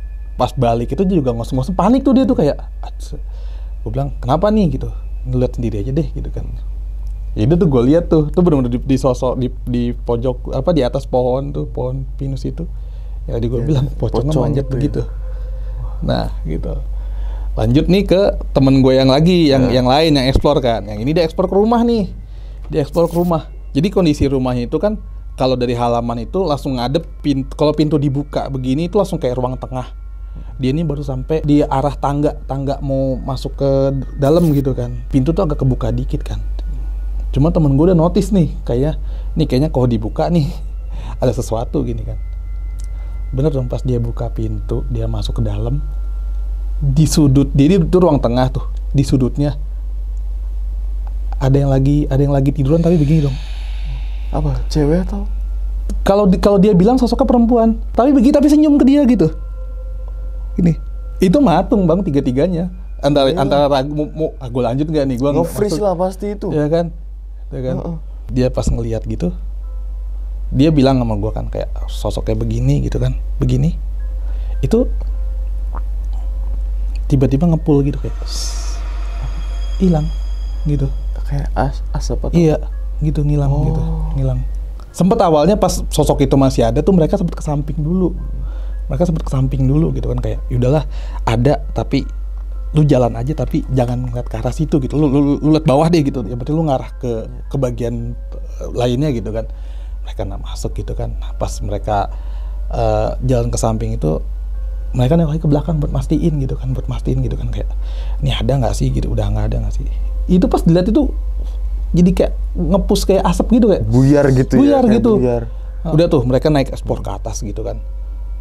S3: balik itu dia juga ngos-ngos panik tuh, dia tuh kayak, gue bilang kenapa nih gitu, ngeliat sendiri aja deh gitu kan. Ya itu tuh gue lihat tuh benar-benar di sosok di pojok apa di atas pohon tuh, pohon pinus itu. Ya gue bilang pocongnya manjat
S4: gitu
S3: begitu. Nah gitu. Lanjut nih ke temen gue yang lagi, yang lain yang explore kan. Yang ini dia explore ke rumah nih. Dia explore ke rumah. Jadi kondisi rumahnya itu kan kalau dari halaman itu langsung ngadep kalau pintu dibuka begini itu langsung kayak ruang tengah. Dia ini baru sampai di arah tangga mau masuk ke dalam gitu kan. Pintu tuh agak kebuka dikit kan. Cuma temen gue udah notice nih, kayaknya kalau dibuka nih ada sesuatu gini kan. Bener dong, pas dia buka pintu, dia masuk ke dalam, di sudut, jadi itu ruang tengah tuh, di sudutnya ada yang lagi tiduran tapi begini dong.
S4: Apa? Cewek atau?
S3: Kalau dia bilang sosoknya perempuan, tapi senyum ke dia gitu. Ini, itu matung bang, tiga-tiganya. Antara ragu mau gue lanjut nggak nih? Gue
S4: nge-freeze lah pasti itu.
S3: Ya kan? Dia pas ngelihat gitu, dia bilang sama gue kan kayak sosoknya begini gitu kan, begini. Itu tiba-tiba ngepul gitu kayak hilang gitu.
S4: Kayak asap atau?
S3: Iya, gitu ngilang gitu, ngilang. Sempet awalnya pas sosok itu masih ada tuh mereka sempet ke samping dulu. Gitu kan kayak yaudahlah ada tapi lu jalan aja tapi jangan ngeliat ke arah situ gitu, lu liat bawah deh gitu, ya berarti lu ngarah ke bagian lainnya gitu kan. Mereka nggak masuk gitu kan. Nah, pas mereka jalan ke samping itu mereka nengok ke belakang buat mastiin gitu kan kayak ini ada nggak sih gitu, udah nggak ada nggak sih. Itu pas dilihat itu jadi kayak ngepus kayak asap gitu kayak
S4: buyar gitu.
S3: Buyar. Udah tuh mereka naik ekspor ke atas gitu kan.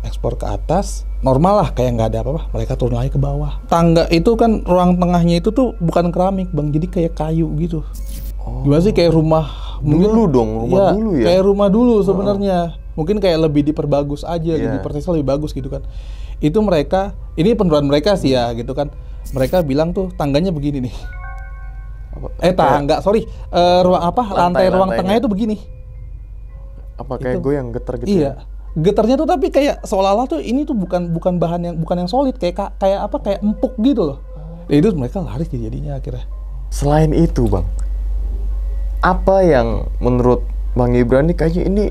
S3: Ekspor ke atas, normal lah kayak nggak ada apa-apa. Mereka turun lagi ke bawah. Tangga itu kan ruang tengahnya itu tuh bukan keramik bang, jadi kayak kayu gitu. Gimana sih kayak rumah
S4: dulu dong, rumah dulu ya.
S3: Kayak rumah dulu sebenarnya. Mungkin kayak lebih diperbagus aja, lebih persisnya lebih bagus gitu kan. Itu mereka, ini penerusan mereka sih ya gitu kan. Mereka bilang tuh tangganya begini nih. Lantai ruang tengahnya tuh begini.
S4: Apa kayak goyang getar gitu?
S3: Iya. Ya? Getarnya tuh tapi kayak seolah-olah tuh ini tuh bukan bahan yang solid, kayak empuk gitu loh. Itu mereka lari jadinya akhirnya.
S4: Selain itu bang, apa yang menurut Bang Gibran nih kayaknya ini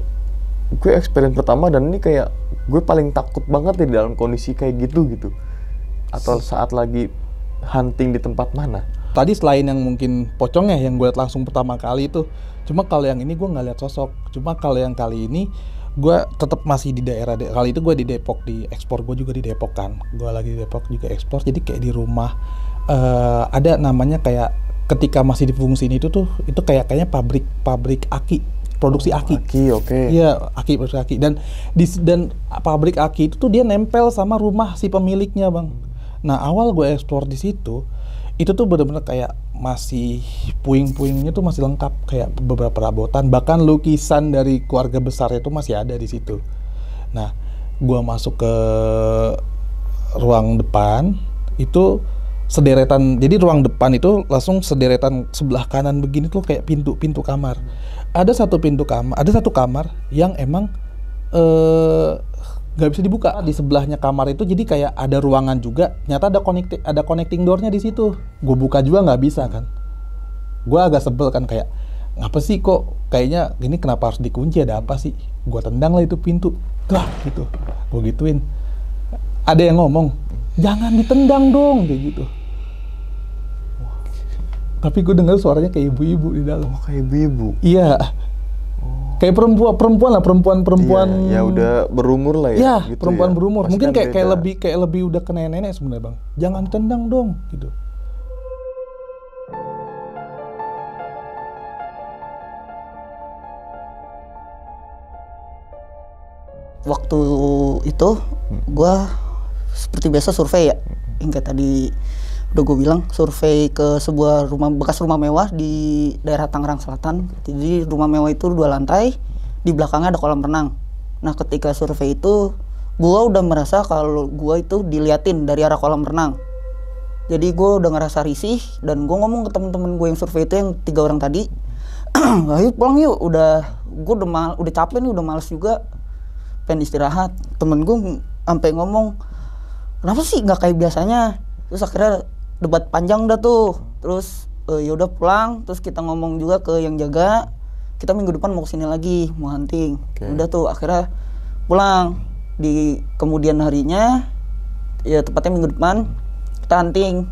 S4: gue experience pertama dan ini kayak gue paling takut banget di dalam kondisi kayak gitu atau saat lagi hunting di tempat mana?
S3: Tadi selain yang mungkin pocongnya yang gue liat langsung pertama kali itu, cuma kalau yang ini gue nggak lihat sosok. Cuma kalau yang kali ini gue tetap masih di daerah kali itu gue di Depok, di ekspor gue juga di Depok kan, gue lagi di Depok juga ekspor. Jadi kayak di rumah ada namanya kayak ketika masih difungsiin itu kayaknya pabrik aki, produksi aki. Iya, aki, produksi aki. Dan pabrik aki itu tuh dia nempel sama rumah si pemiliknya bang. Nah awal gue ekspor di situ itu tuh benar-benar kayak masih puing-puingnya tuh masih lengkap, kayak beberapa perabotan, bahkan lukisan dari keluarga besar itu masih ada di situ. Nah, gua masuk ke ruang depan itu sederetan, jadi ruang depan itu langsung sederetan sebelah kanan begini tuh kayak pintu kamar. Ada satu kamar yang emang nggak bisa dibuka. Di sebelahnya kamar itu jadi kayak ada ruangan juga, ternyata ada connecting doornya di situ. Gue buka juga nggak bisa kan. gue agak sebel kan, kayak ngapa sih kok kayaknya ini, kenapa harus dikunci, ada apa sih? Gue tendang lah itu pintu, lah gitu, gue gituin. Ada yang ngomong, jangan ditendang dong, kayak gitu. Tapi gue dengar suaranya kayak ibu-ibu di dalam.
S4: Oh, kayak ibu-ibu.
S3: Iya. Kayak perempuan lah, perempuan.
S4: Iya, ya udah berumur lah ya.
S3: Iya,
S4: gitu
S3: perempuan
S4: ya.
S3: berumur.
S4: Pasti
S3: Mungkin
S4: kan
S3: kayak lebih udah ke nenek-nenek sebenarnya, Bang. Jangan tendang dong, gitu.
S5: Waktu itu gua seperti biasa survei ya. Hingga tadi udah gue bilang, survei ke sebuah bekas rumah mewah di daerah Tangerang Selatan. Jadi rumah mewah itu 2 lantai, di belakangnya ada kolam renang. Nah ketika survei itu, gue udah merasa kalau gue itu diliatin dari arah kolam renang. Jadi gue udah ngerasa risih, dan gue ngomong ke temen-temen gue yang survei itu, yang 3 orang tadi, ayo pulang yuk, gue udah capek nih, udah males juga, pengen istirahat. Temen gue sampai ngomong, kenapa sih nggak kayak biasanya? Terus akhirnya debat panjang dah tuh. Terus ya udah pulang. Terus kita ngomong juga ke yang jaga, kita minggu depan mau kesini lagi, mau hunting. Udah tuh akhirnya pulang. Di kemudian harinya, ya tepatnya minggu depan, kita hunting.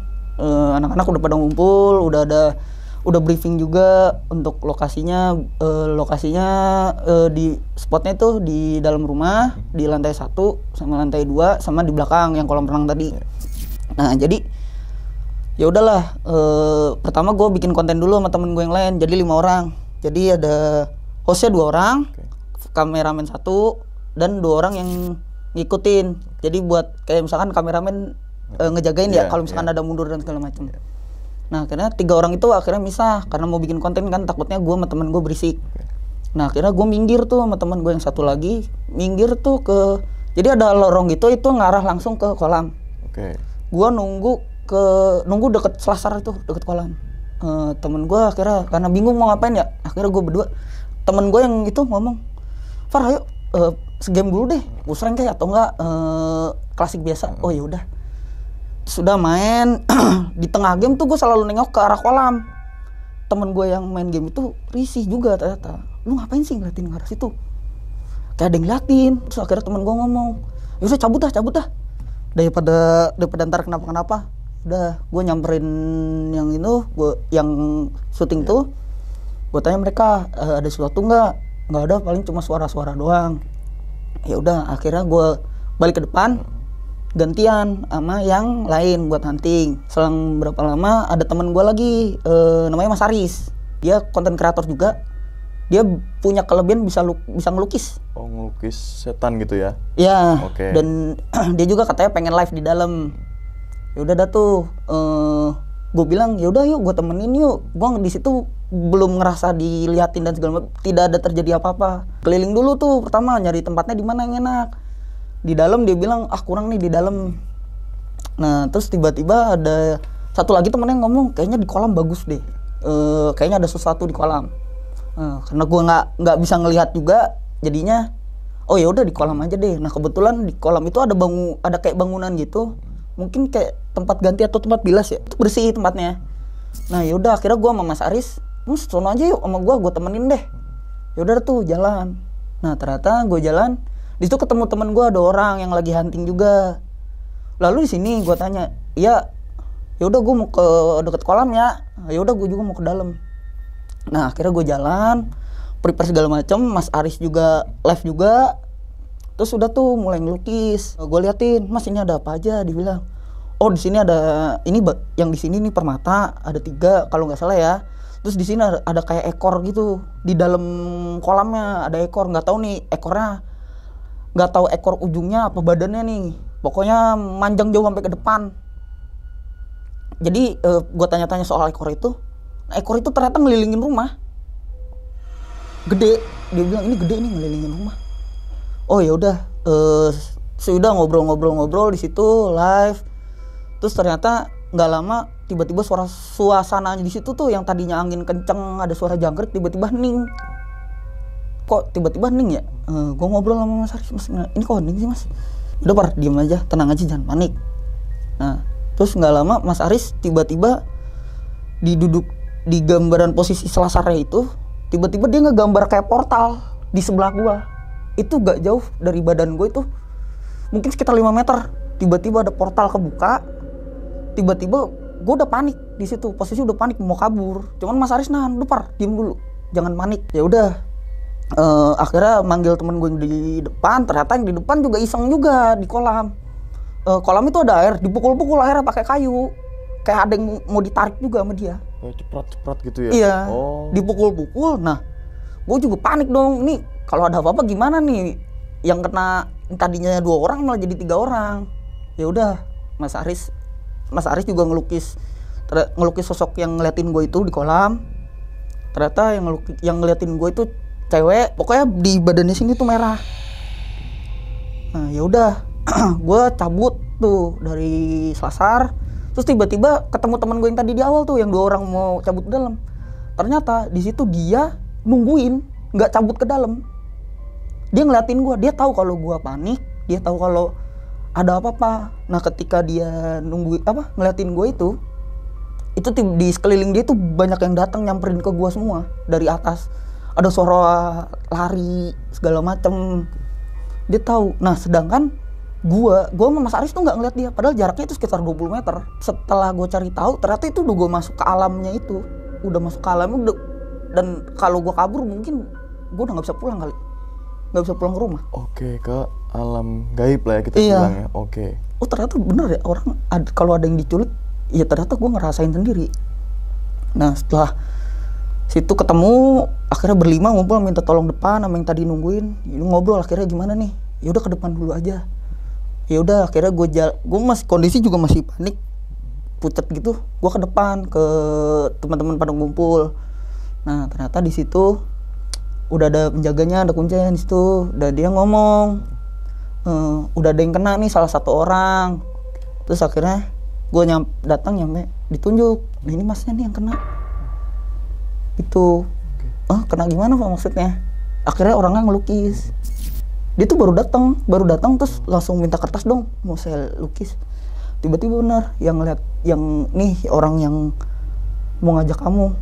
S5: Anak-anak udah pada ngumpul, udah briefing juga untuk lokasinya. Di spotnya itu di dalam rumah, di lantai 1 sama lantai 2 sama di belakang yang kolam renang tadi. Nah jadi ya udahlah, pertama gue bikin konten dulu sama temen gue yang lain, jadi 5 orang. Jadi ada hostnya 2 orang, kameramen 1, dan 2 orang yang ngikutin. Jadi buat kayak misalkan kameramen ngejagain ya kalau misalkan ada mundur dan segala macam. Nah akhirnya 3 orang itu akhirnya misah karena mau bikin konten kan, takutnya gue sama temen gue berisik. Nah akhirnya gue minggir tuh sama temen gue yang 1 lagi, minggir tuh ke, jadi ada lorong gitu, itu ngarah langsung ke kolam. Gue nunggu deket selasar itu, deket kolam. Temen gue akhirnya karena bingung mau ngapain ya, akhirnya gue berdua, temen gue yang itu ngomong, Far ayo segame dulu deh, pusreng kayak atau enggak klasik biasa. Oh ya udah, sudah main. Di tengah game tuh gue selalu nengok ke arah kolam. Temen gue yang main game itu risih juga ternyata, lu ngapain sih ngeliatin ke arah situ, kayak ada yang ngeliatin. Terus akhirnya temen gue ngomong, ya udah cabut dah daripada ntar kenapa. Udah, gue nyamperin yang itu, yang syuting tuh, gue tanya mereka, ada sesuatu nggak ada, paling cuma suara-suara doang. Ya udah, akhirnya gue balik ke depan, gantian sama yang lain buat hunting. Selang berapa lama ada temen gue lagi, namanya Mas Aris. Dia konten kreator juga. Dia punya kelebihan bisa ngelukis.
S4: Oh, ngelukis setan gitu ya?
S5: Iya. Dan dia juga katanya pengen live di dalam. Ya udah dah tuh, gue bilang ya udah yuk gue temenin yuk. Gue di situ belum ngerasa diliatin dan segala macam, tidak ada terjadi apa-apa. Keliling dulu tuh pertama, nyari tempatnya di mana yang enak. Di dalam dia bilang kurang nih di dalam. Nah terus tiba-tiba ada satu lagi temennya ngomong, kayaknya di kolam bagus deh, kayaknya ada sesuatu di kolam. Karena gue nggak bisa ngelihat juga, jadinya oh ya udah di kolam aja deh. Nah kebetulan di kolam itu ada kayak bangunan gitu, mungkin kayak tempat ganti atau tempat bilas ya, itu bersih tempatnya. Nah ya udah, akhirnya gue sama Mas Aris, sono aja yuk sama gue temenin deh. Ya udah tuh jalan. Nah ternyata gue jalan, di situ ketemu temen gue, ada orang yang lagi hunting juga. Lalu di sini gue tanya, ya udah gue mau ke deket kolam ya. Ya udah gue juga mau ke dalam. Nah akhirnya gue jalan, prepare segala macam. Mas Aris juga live juga. Terus udah tuh mulai ngelukis. Gue liatin, Mas ini ada apa aja? Dibilang, oh di sini ada ini, yang di sini nih permata ada 3 kalau nggak salah ya. Terus di sini ada kayak ekor gitu di dalam kolamnya, ada ekor, nggak tahu nih ekornya, nggak tahu ekor ujungnya apa badannya nih. Pokoknya manjang jauh sampai ke depan. Jadi gue tanya-tanya soal ekor itu. Nah, ekor itu ternyata ngelilingin rumah. Gede, dia bilang ini gede nih ngelilingin rumah. Oh ya udah, sudah ngobrol di situ live. Terus ternyata nggak lama tiba-tiba suasananya di situ tuh yang tadinya angin kenceng, ada suara jangkrik, tiba-tiba hening. Kok tiba-tiba hening ya? Gue ngobrol sama Mas Aris, Mas ini kok hening sih Mas? Udah Par, diam aja, tenang aja, jangan panik. Nah terus nggak lama Mas Aris tiba-tiba di gambaran posisi selasarnya itu tiba-tiba dia ngegambar kayak portal di sebelah gua. Itu gak jauh dari badan gue itu, mungkin sekitar 5 meter. Tiba-tiba ada portal kebuka. Tiba-tiba gue udah panik di situ, posisi udah panik mau kabur. Cuman Mas Aris nahan, "Udah Par, diem dulu, jangan panik." Ya udah, akhirnya manggil temen gue di depan. Ternyata yang di depan juga iseng juga di kolam. Kolam itu ada air, dipukul-pukul airnya pakai kayu. Kayak ada yang mau ditarik juga sama dia.
S4: Ceprot-ceprot gitu ya?
S5: Iya,
S4: Oh.
S5: dipukul-pukul. Nah, gue juga panik dong. Ini kalau ada apa-apa gimana nih? Yang kena tadinya 2 orang malah jadi 3 orang. Ya udah, Mas Aris juga ngelukis sosok yang ngeliatin gue itu di kolam. Ternyata yang ngeliatin gue itu cewek, pokoknya di badannya sini tuh merah. Nah, ya udah, gue cabut tuh dari selasar. Terus tiba-tiba ketemu teman gue yang tadi di awal tuh, yang 2 orang mau cabut ke dalam. Ternyata di situ dia nungguin, nggak cabut ke dalam. Dia ngeliatin gue, dia tahu kalau gue panik, dia tahu kalau ada apa-apa. Nah, ketika dia ngeliatin gue itu di sekeliling dia tuh banyak yang datang nyamperin ke gue semua dari atas. Ada suara lari segala macem. Dia tahu. Nah, sedangkan gue sama Mas Aris tuh nggak ngeliat dia, padahal jaraknya itu sekitar 20 meter. Setelah gue cari tahu, ternyata itu udah gue masuk ke alamnya itu, udah masuk ke alamnya dan kalau gue kabur mungkin gue udah nggak bisa pulang kali, nggak bisa pulang ke rumah.
S4: Oke, ke alam gaib lah ya kita
S5: Iya.
S4: bilangnya. Oke.
S5: Oh, ternyata bener ya, orang kalau ada yang diculik, ya ternyata gue ngerasain sendiri. Nah, setelah situ ketemu, akhirnya berlima ngumpul minta tolong depan sama yang tadi nungguin. Ini ngobrol, akhirnya gimana nih? Ya udah ke depan dulu aja. Ya udah, akhirnya gue masih kondisi juga masih panik, pucat gitu. Gue ke depan ke teman-teman pada ngumpul. Nah, ternyata di situ udah ada penjaganya, ada kuncinya di situ. Dan dia ngomong, udah ada yang kena nih, salah satu orang. Terus akhirnya gue datang nyampe, ditunjuk, nah ini masnya nih yang kena. Itu, kena gimana Pak maksudnya? Akhirnya orangnya ngelukis. Dia tuh baru datang terus langsung minta kertas dong, mau saya lukis. Tiba-tiba benar yang ngeliat, yang nih orang yang mau ngajak kamu,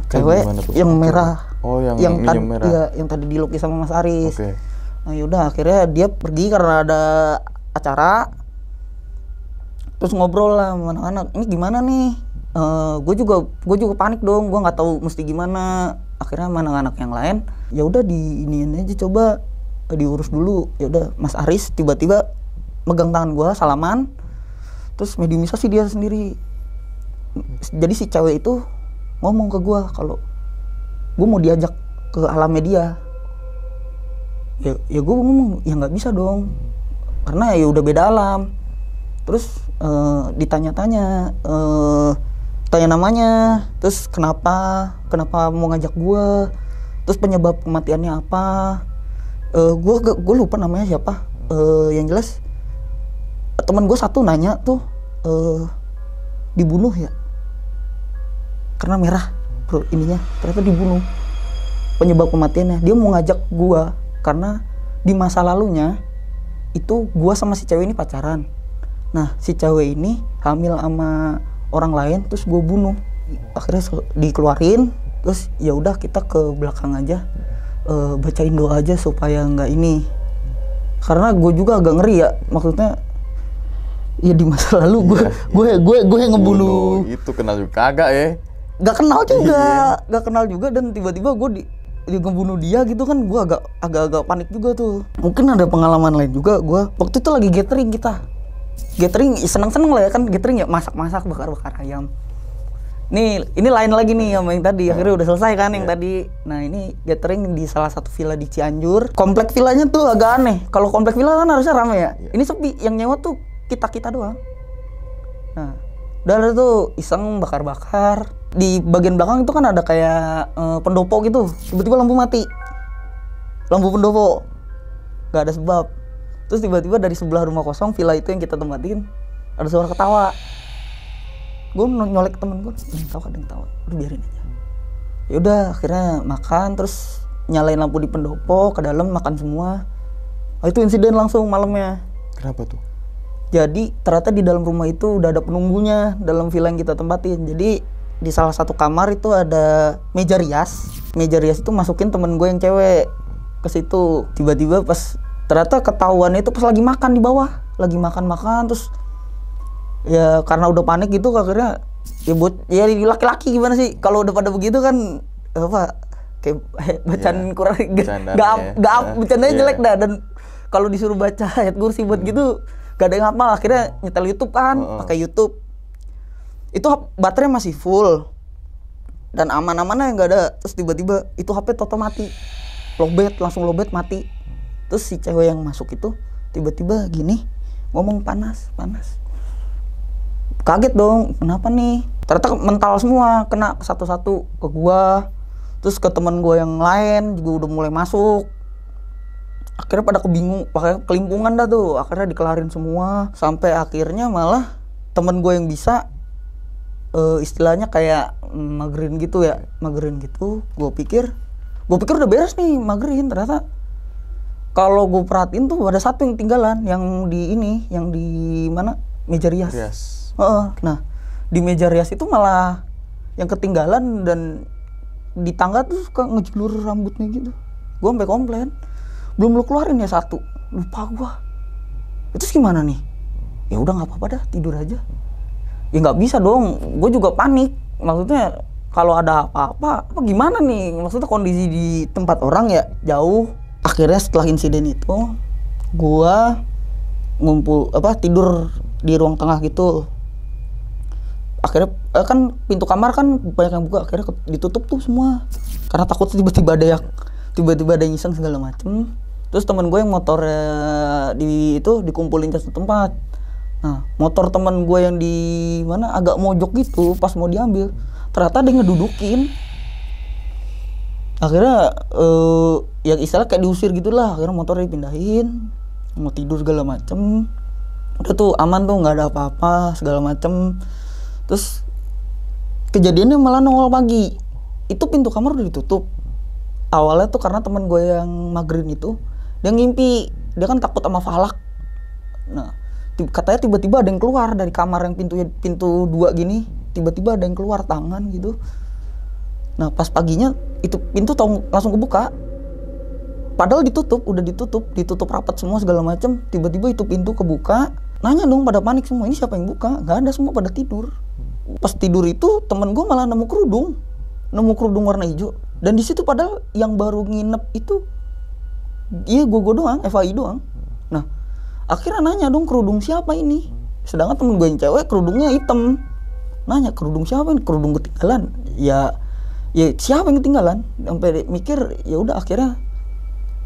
S5: cewek yang merah.
S4: Oh, yang merah.
S5: Iya, yang tadi dilukis sama Mas Aris.
S4: Oke.
S5: Nah, yaudah akhirnya dia pergi karena ada acara. Terus ngobrol lah sama anak-anak, ini gimana nih? Gue juga panik dong, gue nggak tahu mesti gimana. Akhirnya sama anak-anak yang lain, ya udah diiniin aja, coba diurus dulu. Ya udah, Mas Aris tiba-tiba megang tangan gue, salaman, terus mediumisasi dia sendiri. Jadi si cewek itu ngomong ke gue kalau gue mau diajak ke alamnya dia. Ya gue ngomong, ya nggak bisa dong, karena ya udah beda alam. Terus ditanya-tanya, tanya namanya, terus kenapa mau ngajak gue, terus penyebab kematiannya apa. Gue lupa namanya siapa. Yang jelas teman gue satu nanya tuh, dibunuh ya karena merah bro, ininya ternyata dibunuh. Penyebab kematiannya, dia mau ngajak gue karena di masa lalunya itu gue sama si cewek ini pacaran. Nah, si cewek ini hamil sama orang lain, terus gue bunuh. Akhirnya dikeluarin, terus ya udah kita ke belakang aja, bacain doa aja supaya nggak ini. Karena gue juga agak ngeri ya, maksudnya ya di masa lalu gue yang ngebunuh.
S4: Itu kenal juga kagak ya?
S5: Gak kenal juga dan tiba-tiba gue dia ngebunuh dia gitu kan, gue agak panik juga tuh. Mungkin ada pengalaman lain juga. Gue waktu itu lagi gathering seneng-seneng lah ya kan, gathering ya, masak-masak, bakar-bakar ayam. Nih ini lain lagi nih sama yang tadi, akhirnya udah selesai kan yang tadi. Nah, ini gathering di salah satu villa di Cianjur. Komplek villanya tuh agak aneh. Kalau komplek villa kan harusnya rame ya. Ini sepi, yang nyewa tuh kita doang. Nah, udah tuh iseng bakar-bakar. Di bagian belakang itu kan ada kayak pendopo gitu. Tiba-tiba lampu mati. Lampu pendopo. Gak ada sebab. Terus tiba-tiba dari sebelah rumah kosong villa itu yang kita tempatin, ada suara ketawa. Gue nyolek temen gue, ada yang ketawa. Udah biarin aja. Yaudah akhirnya makan, terus nyalain lampu di pendopo, ke dalam makan semua. Itu insiden langsung malamnya.
S4: Kenapa tuh?
S5: Jadi ternyata di dalam rumah itu udah ada penunggunya dalam villa yang kita tempatin. Jadi di salah satu kamar itu ada meja rias. Meja rias itu masukin temen gue yang cewek ke situ. Tiba-tiba pas ternyata ketahuan itu pas lagi makan di bawah, lagi makan terus ya karena udah panik gitu akhirnya ya buat ya laki-laki gimana sih kalau udah pada begitu kan apa kayak bacaan kurang bercandanya jelek dah, dan kalau disuruh baca ayat kursi buat gitu gak ada yang hafal, akhirnya nyetel YouTube kan, pakai YouTube. Itu baterai masih full dan aman-aman aja nggak ada. Terus tiba-tiba itu HP toto mati, langsung lowbat mati. Terus si cewek yang masuk itu tiba-tiba gini ngomong panas. Kaget dong, kenapa nih? Ternyata mental semua, kena satu-satu ke gua, terus ke teman gua yang lain juga udah mulai masuk. Akhirnya pada kelimpungan dah tuh, akhirnya dikelarin semua. Sampai akhirnya malah temen gua yang bisa istilahnya kayak magerin gitu. Gua pikir udah beres nih magerin, ternyata kalau gue perhatiin tuh ada satu yang tinggalan, yang di mana meja rias. Nah di meja rias itu malah yang ketinggalan, dan di tangga tuh suka ngejulur rambutnya gitu. Gue sampai komplain, belum lu keluarin ya satu, lupa gue. Itu gimana nih? Ya udah nggak apa-apa dah, tidur aja. Ya nggak bisa dong, gue juga panik. Maksudnya kalau ada apa-apa gimana nih? Maksudnya kondisi di tempat orang ya jauh. Akhirnya setelah insiden itu gua tidur di ruang tengah gitu. Akhirnya kan pintu kamar kan banyak yang buka, akhirnya ditutup tuh semua karena takut tiba-tiba ada yang iseng segala macem. Terus temen gue yang motornya dikumpulin satu tempat. Nah motor temen gue yang di mana agak mojok gitu, pas mau diambil ternyata ada yang ngedudukin. Akhirnya yang istilah kayak diusir gitulah. Akhirnya motornya dipindahin, mau tidur segala macem. Udah tuh aman tuh, nggak ada apa-apa segala macem. Terus kejadiannya malah nongol pagi. Itu pintu kamar udah ditutup. Awalnya tuh karena temen gue yang magerin itu dia ngimpi, dia kan takut sama falak. Nah katanya tiba-tiba ada yang keluar dari kamar yang pintu 2 gini. Tiba-tiba ada yang keluar tangan gitu. Nah pas paginya itu pintu langsung kebuka, padahal udah ditutup rapat semua segala macam. Tiba-tiba itu pintu kebuka, nanya dong pada panik semua, ini siapa yang buka? Nggak ada, semua pada tidur. Pas tidur itu temen gue malah nemu kerudung warna hijau, dan di situ padahal yang baru nginep itu gue doang, FAI doang. Nah akhirnya nanya dong, kerudung siapa ini? Sedangkan temen gue yang cewek kerudungnya hitam. Nanya, kerudung siapa ini? Kerudung ketinggalan. Ya siapa yang ketinggalan? Sampai mikir, ya udah akhirnya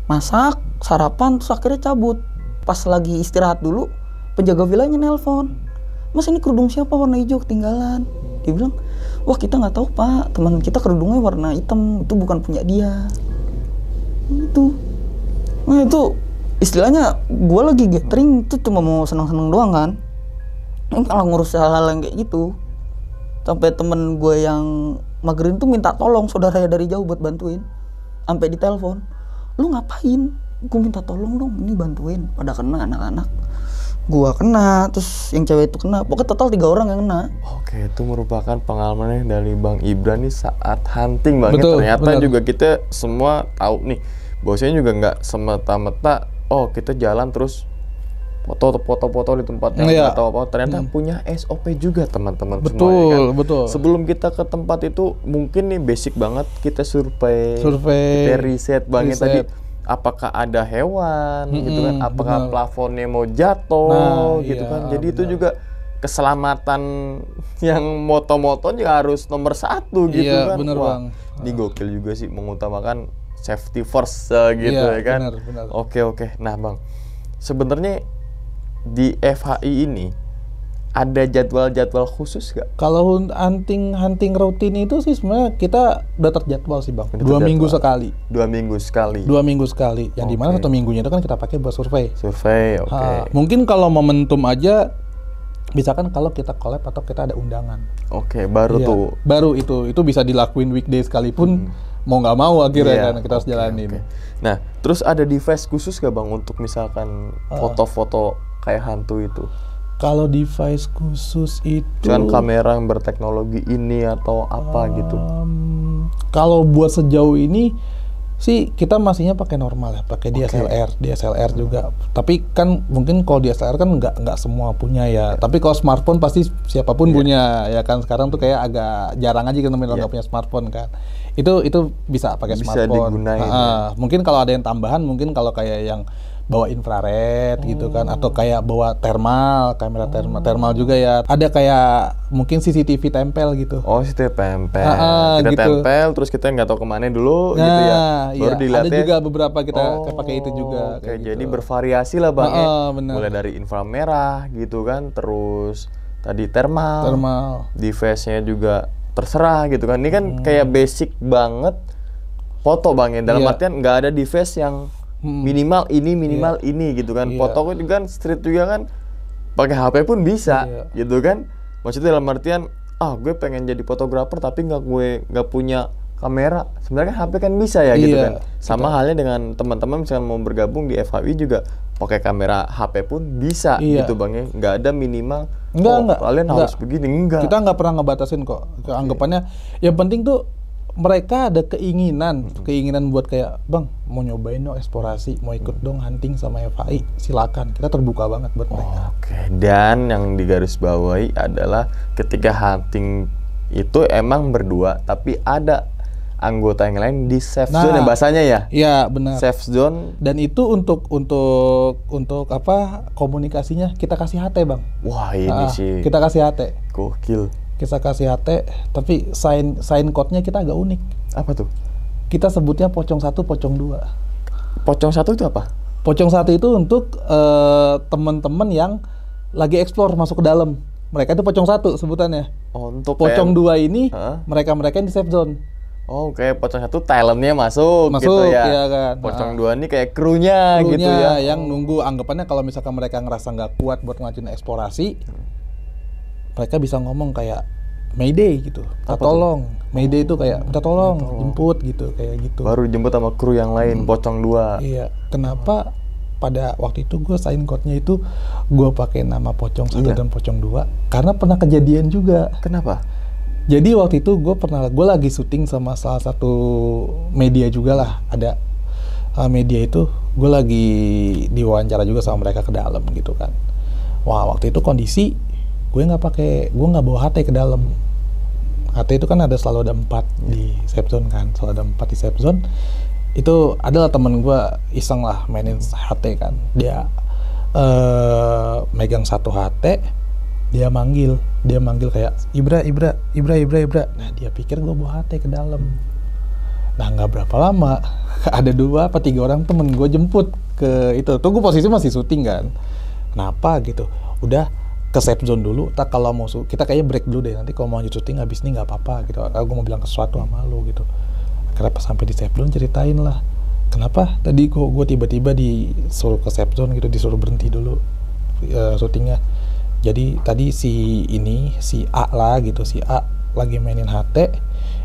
S5: masak, sarapan, terus akhirnya cabut. Pas lagi istirahat dulu, penjaga villanya nelpon, "Mas, ini kerudung siapa warna hijau ketinggalan?" Dia bilang, "Wah, kita nggak tahu Pak, teman kita kerudungnya warna hitam, itu bukan punya dia." Itu. Nah itu istilahnya gue lagi gathering tuh cuma mau seneng-seneng doang kan. Ini malah ngurus hal-hal yang kayak gitu. Sampai temen gue yang magerin tuh minta tolong saudaranya dari jauh buat bantuin. Sampai ditelepon, "Lu ngapain? Gue minta tolong dong, ini bantuin." Pada kena anak-anak. Gua kena, terus yang cewek itu kena. Pokoknya total 3 orang yang kena.
S4: Oke, itu merupakan pengalamannya dari Bang Ibran nih saat hunting Bang.
S3: Betul,
S4: Ternyata
S3: benar.
S4: juga kita semua tahu nih, bahwasanya juga nggak semata-mata kita jalan terus foto di tempat yang nggak tahu apa. Ternyata punya SOP juga teman-teman semua, ya kan?
S3: Betul.
S4: Sebelum kita ke tempat itu mungkin nih basic banget kita survei. Kita riset Bangnya tadi, apakah ada hewan gitu kan, apakah plafonnya mau jatuh gitu kan. Jadi itu juga keselamatan yang moto-moto juga harus nomor 1 gitu kan.
S3: Bener,
S4: Wah,
S3: Bang.
S4: ini gokil juga sih, mengutamakan safety first gitu ya kan.
S3: Bener.
S4: Oke. Nah Bang, sebenarnya di FHI ini ada jadwal-jadwal khusus gak?
S3: Kalau hunting rutin itu sih sebenarnya kita udah terjadwal sih Bang. 2 minggu sekali.
S4: 2 minggu sekali.
S3: 2 minggu sekali. Yang dimana 1 minggunya itu kan kita pakai buat survei.
S4: Oke.
S3: Mungkin kalau momentum aja, misalkan kalau kita collab atau kita ada undangan.
S4: Oke, baru tuh.
S3: Baru itu bisa dilakuin weekday sekalipun mau nggak mau akhirnya kan kita harus jalanin.
S4: Nah, terus ada device khusus gak Bang untuk misalkan foto-foto kayak hantu itu?
S3: Kalau device khusus itu
S4: Cuman kamera yang berteknologi ini atau apa gitu.
S3: Kalau buat sejauh ini sih kita masihnya pakai normal ya, pakai DSLR juga. Tapi kan mungkin kalau DSLR kan nggak semua punya ya. Tapi kalau smartphone pasti siapapun punya ya kan. Sekarang tuh kayak agak jarang aja kita nggak punya smartphone kan. Itu bisa pakai
S4: Bisa
S3: smartphone.
S4: digunain,
S3: Mungkin kalau ada yang tambahan, mungkin kalau kayak yang bawa infrared gitu kan, atau kayak bawa kamera thermal juga ya. Ada kayak mungkin CCTV tempel gitu.
S4: Oh, situ tempel. Kita
S3: gitu.
S4: tempel, terus kita nggak tahu kemana dulu gitu ya. Baru
S3: iya.
S4: dilihatnya.
S3: Ada juga beberapa kita pakai itu juga.
S4: Oke,
S3: kayak
S4: jadi
S3: gitu.
S4: bervariasi lah Bang ya.
S3: Bener.
S4: Mulai dari inframerah gitu kan, terus tadi thermal. Device-nya juga terserah gitu kan. Ini kan kayak basic banget foto Bang ya. Dalam artian nggak ada device yang minimal ini gitu kan. Foto kan street juga kan pakai HP pun bisa gitu kan. Maksudnya dalam artian gue pengen jadi fotografer tapi nggak punya kamera. Sebenarnya HP kan bisa ya gitu kan. Sama halnya dengan teman-teman misalnya mau bergabung di FHI juga pakai kamera HP pun bisa gitu Bang ya. Nggak ada minimal kalian harus begini, enggak.
S3: Kita nggak pernah ngebatasin kok. Anggapannya yang penting tuh mereka ada keinginan buat kayak Bang mau nyobain dong eksplorasi, mau ikut dong hunting sama FHI, silakan, kita terbuka banget buat mereka.
S4: Oke, dan yang digarisbawahi adalah ketika hunting itu emang berdua, tapi ada anggota yang lain di safe zone ya bahasanya ya?
S3: Iya benar.
S4: Safe zone.
S3: Dan itu untuk apa komunikasinya kita kasih HT Bang.
S4: Wah ini sih.
S3: Kita kasih HT.
S4: Gokil.
S3: Kita kasih HT, tapi sign code-nya kita agak unik.
S4: Apa tuh?
S3: Kita sebutnya pocong 1, pocong 2.
S4: Pocong 1 itu apa?
S3: Pocong 1 itu untuk teman-teman yang lagi explore masuk ke dalam. Mereka itu pocong 1 sebutannya.
S4: Oh, untuk
S3: pocong 2 ini mereka yang di safe zone.
S4: Oh, kayak pocong 1 talentnya masuk gitu ya.
S3: Iya kan.
S4: Pocong 2 ini kayak krunya gitu ya.
S3: Yang nunggu, anggapannya kalau misalkan mereka ngerasa nggak kuat buat ngelakuin eksplorasi, mereka bisa ngomong kayak Mayday gitu, minta tolong. Mayday itu kayak minta tolong, jemput gitu, kayak gitu.
S4: Baru dijemput sama kru yang lain, pocong 2.
S3: Iya. Kenapa pada waktu itu gue sign code-nya itu gue pakai nama pocong 1 dan pocong 2? Karena pernah kejadian juga.
S4: Kenapa?
S3: Jadi waktu itu gue lagi syuting sama salah satu media juga lah. Ada media itu gue lagi diwawancara juga sama mereka ke dalam gitu kan. Wah, waktu itu kondisi gue nggak bawa HT ke dalam. HT itu kan selalu ada 4 di safe zone kan, selalu ada 4 di safe zone. Itu adalah temen gue iseng lah mainin HT kan, dia megang satu HT, dia manggil kayak Ibra. Nah dia pikir gue bawa HT ke dalam. Nah nggak berapa lama ada 2 apa 3 orang temen gue jemput ke itu. Tuh gue posisi masih syuting kan. Kenapa gitu? Udah ke safe zone dulu, kalau mau kita kayaknya break dulu deh, nanti kalau mau lanjut syuting habis ini nggak apa-apa gitu. Gue mau bilang sesuatu sama lo gitu. Akhirnya pas sampai di safe zone ceritain lah, kenapa tadi gue tiba-tiba disuruh ke safe zone gitu, disuruh berhenti dulu syutingnya. Jadi tadi si A lah gitu, si A lagi mainin HT,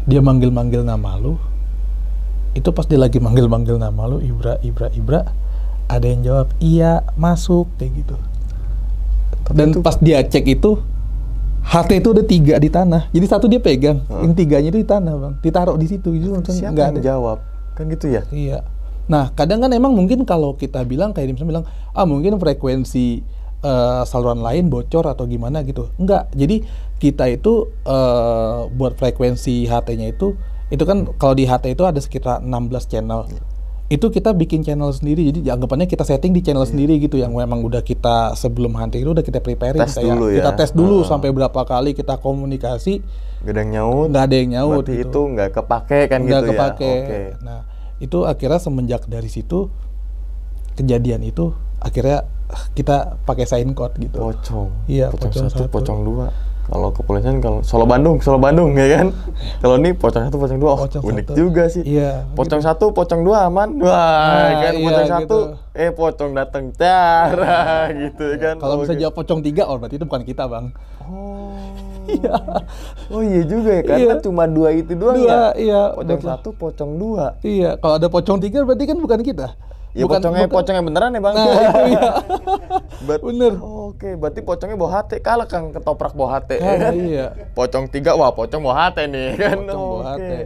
S3: dia manggil nama lu. Itu pas dia lagi manggil nama lu, Ibra, ada yang jawab iya masuk kayak gitu. Dan pas dia cek itu HT itu udah 3 di tanah. Jadi 1 dia pegang, yang 3-nya itu di tanah Bang, ditaruh di situ.
S4: Siapa yang jawab? Kan gitu ya?
S3: Iya. Nah kadang kan emang mungkin kalau kita bilang kayak misalnya bilang mungkin frekuensi saluran lain bocor atau gimana gitu. Enggak. Jadi kita itu buat frekuensi HT-nya itu kan kalau di HT itu ada sekitar 16 channel. Itu kita bikin channel sendiri, jadi anggapannya kita setting di channel sendiri gitu, yang memang udah kita sebelum hunting itu udah kita preparing, kita tes dulu sampai berapa kali kita komunikasi.
S4: Gak ada yang nyaut. Berarti gitu. Itu nggak kepake kan
S3: nggak
S4: gitu
S3: kepake.
S4: Ya? Okay.
S3: Nah itu akhirnya semenjak dari situ kejadian itu akhirnya kita pakai sign code gitu.
S4: Pocong.
S3: Iya.
S4: Pocong 1, pocong 2. Kalau kepolisian kalau Solo Bandung ya kan. Kalau ini pocong 1, pocong 2, unik juga sih.
S3: Iya.
S4: Pocong gitu. 1, pocong 2 aman. Wah, kan
S3: iya,
S4: pocong 1
S3: gitu.
S4: Pocong datang cara gitu kan.
S3: Kalau bisa jawab pocong 3, berarti itu bukan kita Bang.
S4: Oh.
S3: Iya.
S4: Oh iya juga ya, karena cuma 2 itu doang ya.
S3: Iya.
S4: Pocong 1, pocong 2.
S3: Iya. Kalau ada pocong 3 berarti kan bukan kita.
S4: Ya pocongnya beneran ya Bang.
S3: Nah, itu ya. Bener.
S4: Oke, berarti pocongnya bawa hati. Kalah Kang ketoprak bawa hati.
S3: Kalah, iya.
S4: Pocong 3, wah pocong bawa hati nih kan.
S3: Pocong bawa hati.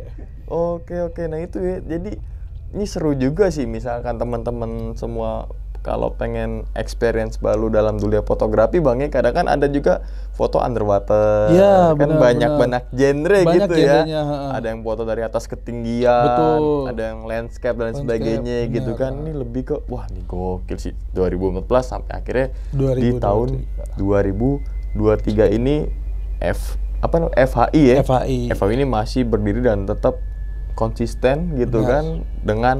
S4: Oke. Nah itu ya. Jadi ini seru juga sih misalkan teman-teman semua kalau pengen experience baru dalam dunia fotografi Bang ya, kadang kan ada juga foto underwater.
S3: Iya,
S4: kan banyak genre
S3: Banyak
S4: gitu ya.
S3: genrenya,
S4: Ada yang foto dari atas ketinggian,
S3: Betul.
S4: ada yang landscape dan
S3: Landscape,
S4: sebagainya
S3: benar.
S4: gitu kan. Ini lebih ke wah nih gokil sih 2014 sampai akhirnya di
S3: 2023.
S4: tahun 2023 ini FHI ya.
S3: FHI.
S4: FHI ini masih berdiri dan tetap konsisten gitu
S3: Benar.
S4: kan dengan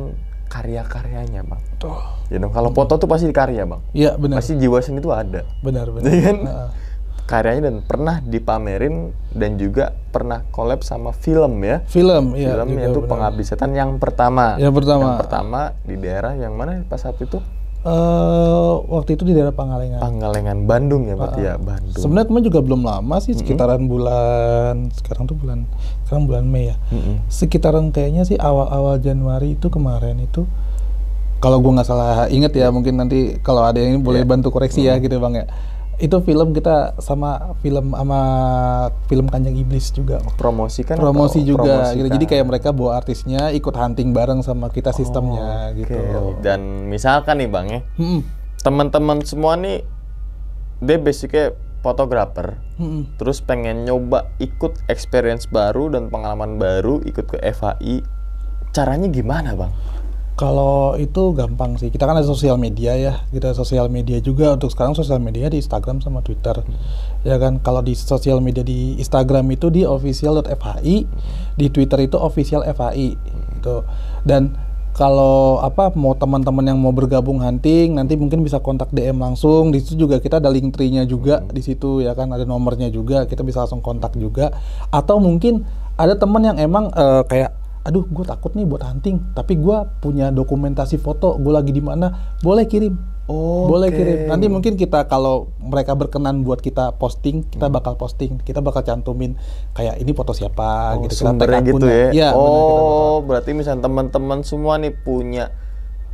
S4: karya-karyanya Bang.
S3: Tuh.
S4: Ya dong, kalau foto tuh pasti karya Bang.
S3: Iya, benar.
S4: Pasti jiwa seni itu ada.
S3: Benar.
S4: Iya kan?
S3: Heeh.
S4: Karyanya dan pernah dipamerin dan juga pernah collab sama film ya.
S3: Film, iya.
S4: Film
S3: juga
S4: yaitu
S3: benar.
S4: Pengabdi Setan yang pertama.
S3: Yang pertama.
S4: Yang pertama di daerah yang mana pas saat itu?
S3: Waktu itu di daerah Pangalengan.
S4: Pangalengan Bandung ya berarti ya, Bandung.
S3: Sebenarnya kemarin juga belum lama sih, sekitaran bulan sekarang bulan Mei ya. Sekitaran kayaknya sih awal-awal Januari itu kemarin itu, kalau gua nggak salah inget ya, mungkin nanti kalau ada yang ini boleh bantu koreksi ya gitu Bang ya. Itu film kita sama film Kanjeng Iblis juga.
S4: Promosikan
S3: Promosi
S4: atau
S3: juga gitu.
S4: promosikan?
S3: Jadi kayak mereka bawa artisnya ikut hunting bareng sama kita sistemnya
S4: Oke.
S3: gitu.
S4: Dan misalkan nih Bang ya,
S3: Mm-mm.
S4: teman-teman semua nih dia basicnya fotografer,
S3: Mm-mm.
S4: terus pengen nyoba ikut experience baru dan pengalaman baru ikut ke FHI, caranya gimana Bang?
S3: Kalau itu gampang sih. Kita kan ada sosial media ya. Kita sosial media juga, untuk sekarang sosial media di Instagram sama Twitter. Ya kan, kalau di sosial media di Instagram itu di official.fhi, di Twitter itu official FHI gitu. Dan kalau mau teman-teman yang mau bergabung hunting, nanti mungkin bisa kontak DM langsung. Di situ juga kita ada link tree-nya juga di situ ya kan, ada nomornya juga. Kita bisa langsung kontak juga. Atau mungkin ada teman yang emang kayak, aduh gue takut nih buat hunting, tapi gue punya dokumentasi foto, gue lagi di mana, boleh kirim. Boleh kirim. Nanti mungkin kita, kalau mereka berkenan buat kita posting, kita bakal posting, kita bakal cantumin kayak ini foto siapa gitu. Kita tag
S4: Sumbernya gitu
S3: akunnya.
S4: ya?
S3: Iya, benar, kita bakal.
S4: Berarti misalnya teman-teman semua nih punya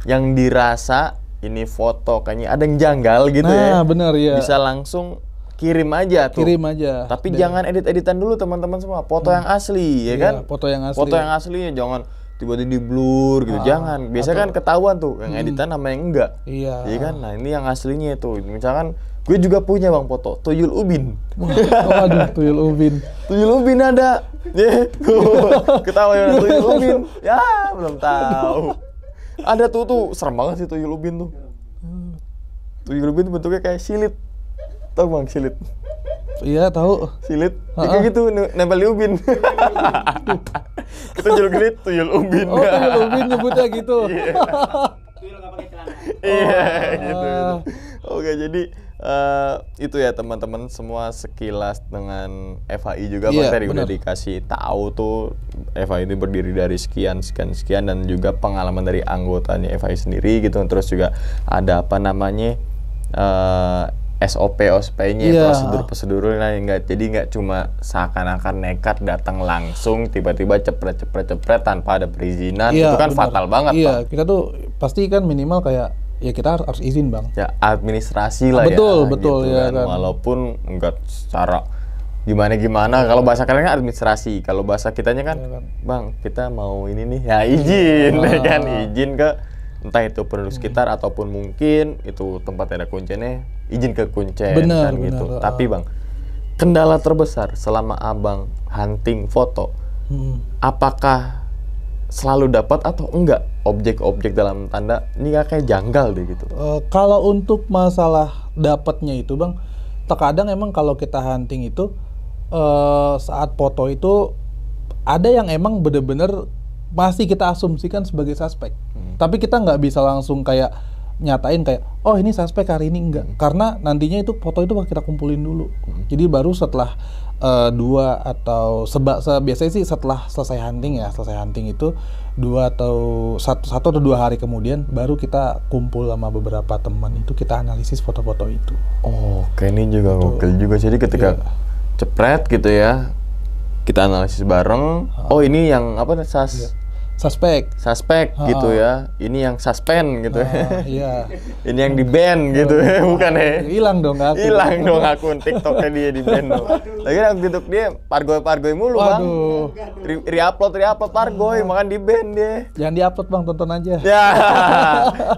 S4: yang dirasa ini foto kayaknya ada yang janggal gitu ya.
S3: Nah, benar ya.
S4: Bisa langsung kirim aja tuh.
S3: Kirim aja.
S4: Tapi jangan edit-editan dulu teman-teman semua. Foto yang asli ya
S3: Iya,
S4: kan?
S3: foto yang asli.
S4: Foto yang asli, jangan tiba-tiba di blur gitu. Jangan. Biasanya kan ketahuan tuh yang editan sama yang enggak.
S3: Iya.
S4: Iya kan? Nah, ini yang aslinya itu. Misalkan gue juga punya Bang foto Tuyul Ubin.
S3: Waduh, Tuyul Ubin.
S4: Tuyul Ubin ada. Ketawa ya Tuyul Ubin. Ya, belum tahu. Ada tuh serem banget sih Tuyul Ubin tuh. Tuyul Ubin bentuknya kayak silit. Tahu Bang silit?
S3: Iya, tahu.
S4: Silit. Ya, kayak gitu nempel di ubin. Kita jual gini Tuyul Ubin.
S3: Oh, Tuyul Ubin nyebutnya gitu.
S4: Iya, gitu. Oke, jadi itu ya teman-teman semua sekilas dengan FHI juga Bang,
S3: Iya,
S4: tadi udah
S3: benar.
S4: dikasih tahu tuh FHI ini berdiri dari sekian dan juga pengalaman dari anggotanya FHI sendiri gitu. Terus juga ada apa namanya SOP-nya,
S3: Iya.
S4: prosedur-prosedurnya, jadi nggak cuma seakan-akan nekat datang langsung tiba-tiba cepret tanpa ada perizinan. Itu kan
S3: benar.
S4: fatal banget
S3: Iya,
S4: Bang.
S3: kita tuh pasti kan minimal kayak ya kita harus izin Bang.
S4: Ya administrasi lah
S3: Betul,
S4: ya.
S3: betul,
S4: gitu
S3: ya kan.
S4: Walaupun nggak secara gimana kalau bahasa kalian kan administrasi, kalau bahasa kitanya kan,
S3: Iya kan.
S4: Bang kita mau ini nih ya izin ya kan, izin ke entah itu penduduk sekitar ataupun mungkin itu tempat ada kuncinya, izin ke kuncen
S3: Benar,
S4: kan gitu.
S3: benar.
S4: Tapi Bang, kendala terbesar selama Abang hunting foto, apakah selalu dapat atau enggak objek-objek dalam tanda ini kayak janggal deh gitu?
S3: Kalau untuk masalah dapatnya itu Bang, terkadang emang kalau kita hunting itu saat foto itu ada yang emang bener-bener masih kita asumsikan sebagai suspek. Tapi kita nggak bisa langsung kayak nyatain kayak, oh ini suspek hari ini, enggak. Karena nantinya itu foto itu bakal kita kumpulin dulu. Jadi baru setelah 2 atau biasanya sih setelah selesai hunting itu 2 atau 1 atau 2 hari kemudian baru kita kumpul sama beberapa teman, itu kita analisis foto-foto itu.
S4: Oke, ini juga gokil juga. Jadi ketika cepret gitu ya, kita analisis bareng. Oh ini yang apa
S3: suspek.
S4: Gitu ya. Ini yang suspend gitu ya.
S3: Iya.
S4: Ini yang di ban gitu ya, bukan ya?
S3: Hilang dong akun.
S4: Hilang dong akun TikToknya dia di ban dong. Lagi aku TikTok dia pargoy mulu bang.
S3: Waduh.
S4: Reupload pargoy, makan di ban dia.
S3: Jangan diupload bang, tonton aja.
S4: Ya,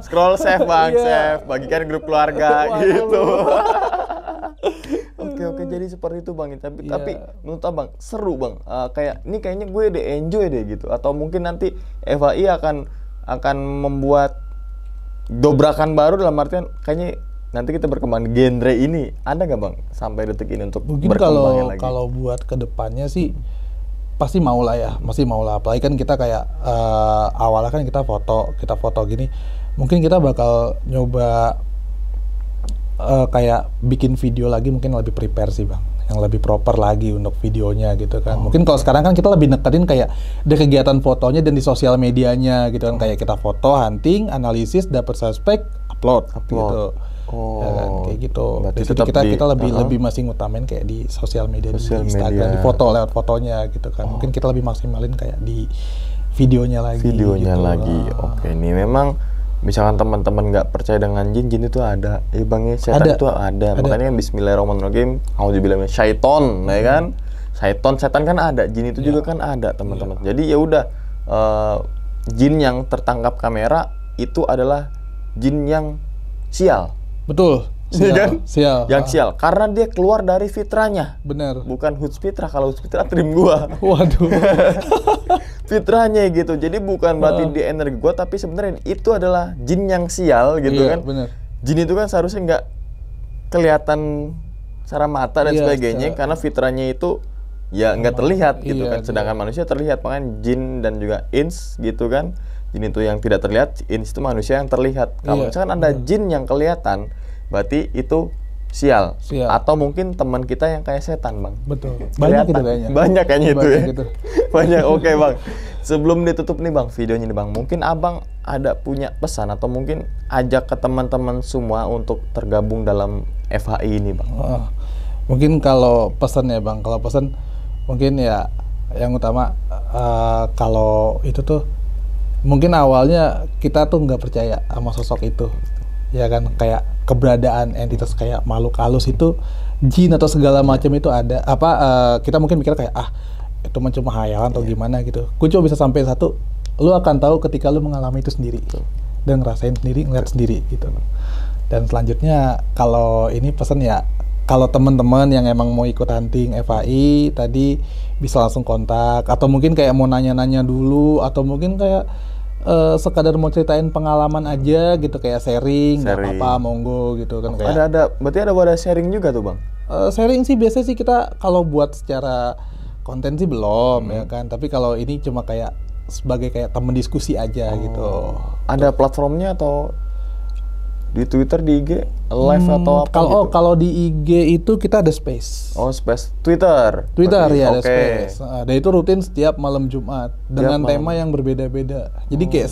S4: scroll save bang,
S3: Iya.
S4: save, bagikan grup keluarga gitu. Oke, jadi seperti itu bang. Tapi menurut abang seru bang. Kayak ini kayaknya gue udah enjoy deh gitu. Atau mungkin nanti FAI akan membuat dobrakan baru dalam artian kayaknya nanti kita berkembang genre ini. Ada nggak bang sampai detik ini untuk
S3: Mungkin
S4: berkembangnya lagi?
S3: kalau buat kedepannya sih pasti mau lah ya, masih mau lah. Apalagi kan kita kayak awalnya kan kita foto gini. Mungkin kita bakal nyoba kayak bikin video lagi, mungkin lebih prepare sih bang, yang lebih proper lagi untuk videonya gitu kan. Mungkin kalau sekarang kan kita lebih neketin kayak ada kegiatan fotonya dan di sosial medianya gitu kan, kayak kita foto, hunting, analisis, dapat suspek, upload. Gitu. Ya kan, kayak gitu.
S4: Berarti
S3: Di situ
S4: tetap
S3: kita lebih masih ngutamain kayak di sosial media, di Instagram,
S4: media.
S3: di foto lewat fotonya gitu kan. Mungkin kita lebih maksimalin kayak di videonya lagi. Gitu.
S4: Oke, ini memang misalkan teman-teman nggak percaya dengan jin itu ada. Bang ya, setan itu ada. Makanya bismillahirrahmanirrahim, auzubillahi minasyaiton, ya kan? Setan kan ada, jin itu juga kan ada, teman-teman. Jadi ya udah, jin yang tertangkap kamera itu adalah jin yang sial.
S3: Betul.
S4: Iya kan?
S3: Sial.
S4: Yang sial karena dia keluar dari fitrahnya.
S3: Bener.
S4: Bukan Huts Fitrah. Kalau Huts Fitrah trim gua.
S3: Waduh.
S4: Fitrahnya gitu. Jadi bukan berarti dia energi gua, tapi sebenarnya itu adalah jin yang sial gitu
S3: Iya,
S4: kan.
S3: bener.
S4: Jin itu kan seharusnya nggak kelihatan secara mata dan sebagainya karena fitrahnya itu ya nggak terlihat gitu kan. Sedangkan manusia terlihat, makanya jin dan juga ins gitu kan. Jin itu yang tidak terlihat, ins itu manusia yang terlihat. Kalau misalkan ada jin yang kelihatan, berarti itu sial. Atau mungkin teman kita yang kayak setan bang.
S3: Betul. Banyak gitu kayaknya.
S4: Banyak kayaknya itu ya.
S3: Gitu.
S4: Banyak. Oke bang. Sebelum ditutup nih bang videonya nih bang, mungkin abang ada punya pesan atau mungkin ajak ke teman-teman semua untuk tergabung dalam FHI ini bang.
S3: Mungkin kalau pesan ya bang, kalau pesan mungkin ya yang utama kalau itu tuh mungkin awalnya kita tuh nggak percaya sama sosok itu. Ya kan, kayak keberadaan entitas kayak makhluk halus itu, jin atau segala macam itu ada. Kita mungkin mikir kayak itu cuma hayalan atau gimana gitu. Gue cuma bisa sampai satu, lu akan tahu ketika lu mengalami itu sendiri dan ngerasain sendiri, ngeliat sendiri gitu. Dan selanjutnya kalau ini pesan ya, kalau teman-teman yang emang mau ikut hunting FAI tadi bisa langsung kontak, atau mungkin kayak mau nanya-nanya dulu, atau mungkin kayak sekadar mau ceritain pengalaman aja gitu, kayak sharing, nggak apa-apa, monggo gitu kan. Kayak
S4: berarti ada wadah sharing juga tuh bang?
S3: Sharing sih biasanya sih kita kalau buat secara konten sih belum ya kan, tapi kalau ini cuma kayak sebagai kayak temen diskusi aja gitu.
S4: Ada platformnya atau di Twitter, di IG, live atau apa gitu?
S3: Kalau di IG itu kita ada space.
S4: Space Twitter
S3: Ya ada space. Dan itu rutin setiap malam Jumat dengan tema yang berbeda-beda. Jadi kayak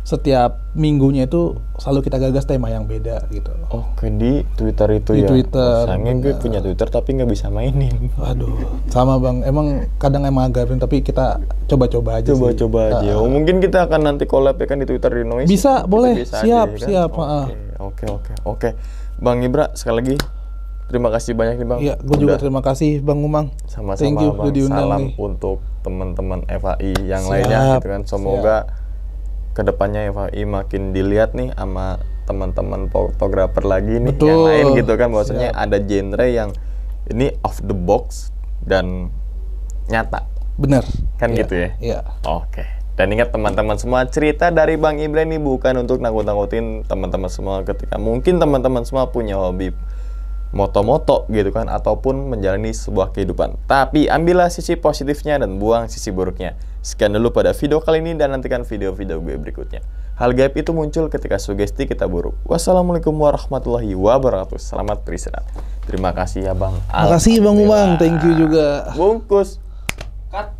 S3: setiap minggunya itu selalu kita gagas tema yang beda gitu.
S4: Oke, di Twitter itu
S3: di
S4: ya?
S3: Twitter.
S4: Sayangnya gue punya Twitter tapi nggak bisa mainin.
S3: Waduh, sama bang. Emang kadang agak tapi kita coba-coba aja.
S4: Coba-coba aja. Mungkin kita akan nanti collab ya kan di Twitter di Noise.
S3: Bisa, boleh.
S4: Bisa
S3: siap,
S4: aja, kan?
S3: Siap.
S4: Oke. Bang Ibra, sekali lagi terima kasih banyak nih bang.
S3: Iya, gue juga terima kasih Bang Umang.
S4: Sama-sama.
S3: Thank you,
S4: bang. Salam
S3: nih
S4: untuk teman-teman FAI yang lainnya gitu kan. Semoga kedepannya FAI makin dilihat nih sama teman-teman fotografer lagi nih. Betul. Yang lain gitu kan, bahwasanya ada genre yang ini off the box dan nyata.
S3: Bener.
S4: Kan gitu ya?
S3: Iya.
S4: Oke. Dan ingat teman-teman semua, cerita dari Bang Ibra ini bukan untuk nakut-nakutin teman-teman semua ketika mungkin teman-teman semua punya hobi moto-moto gitu kan, ataupun menjalani sebuah kehidupan. Tapi ambillah sisi positifnya dan buang sisi buruknya. Sekian dulu pada video kali ini dan nantikan video-video gue berikutnya. Hal gaib itu muncul ketika sugesti kita buruk. Wassalamualaikum warahmatullahi wabarakatuh. Selamat beristirahat. Terima kasih ya Bang.
S3: Terima kasih Bang Umang. Thank you juga.
S4: Bungkus.
S2: Cut.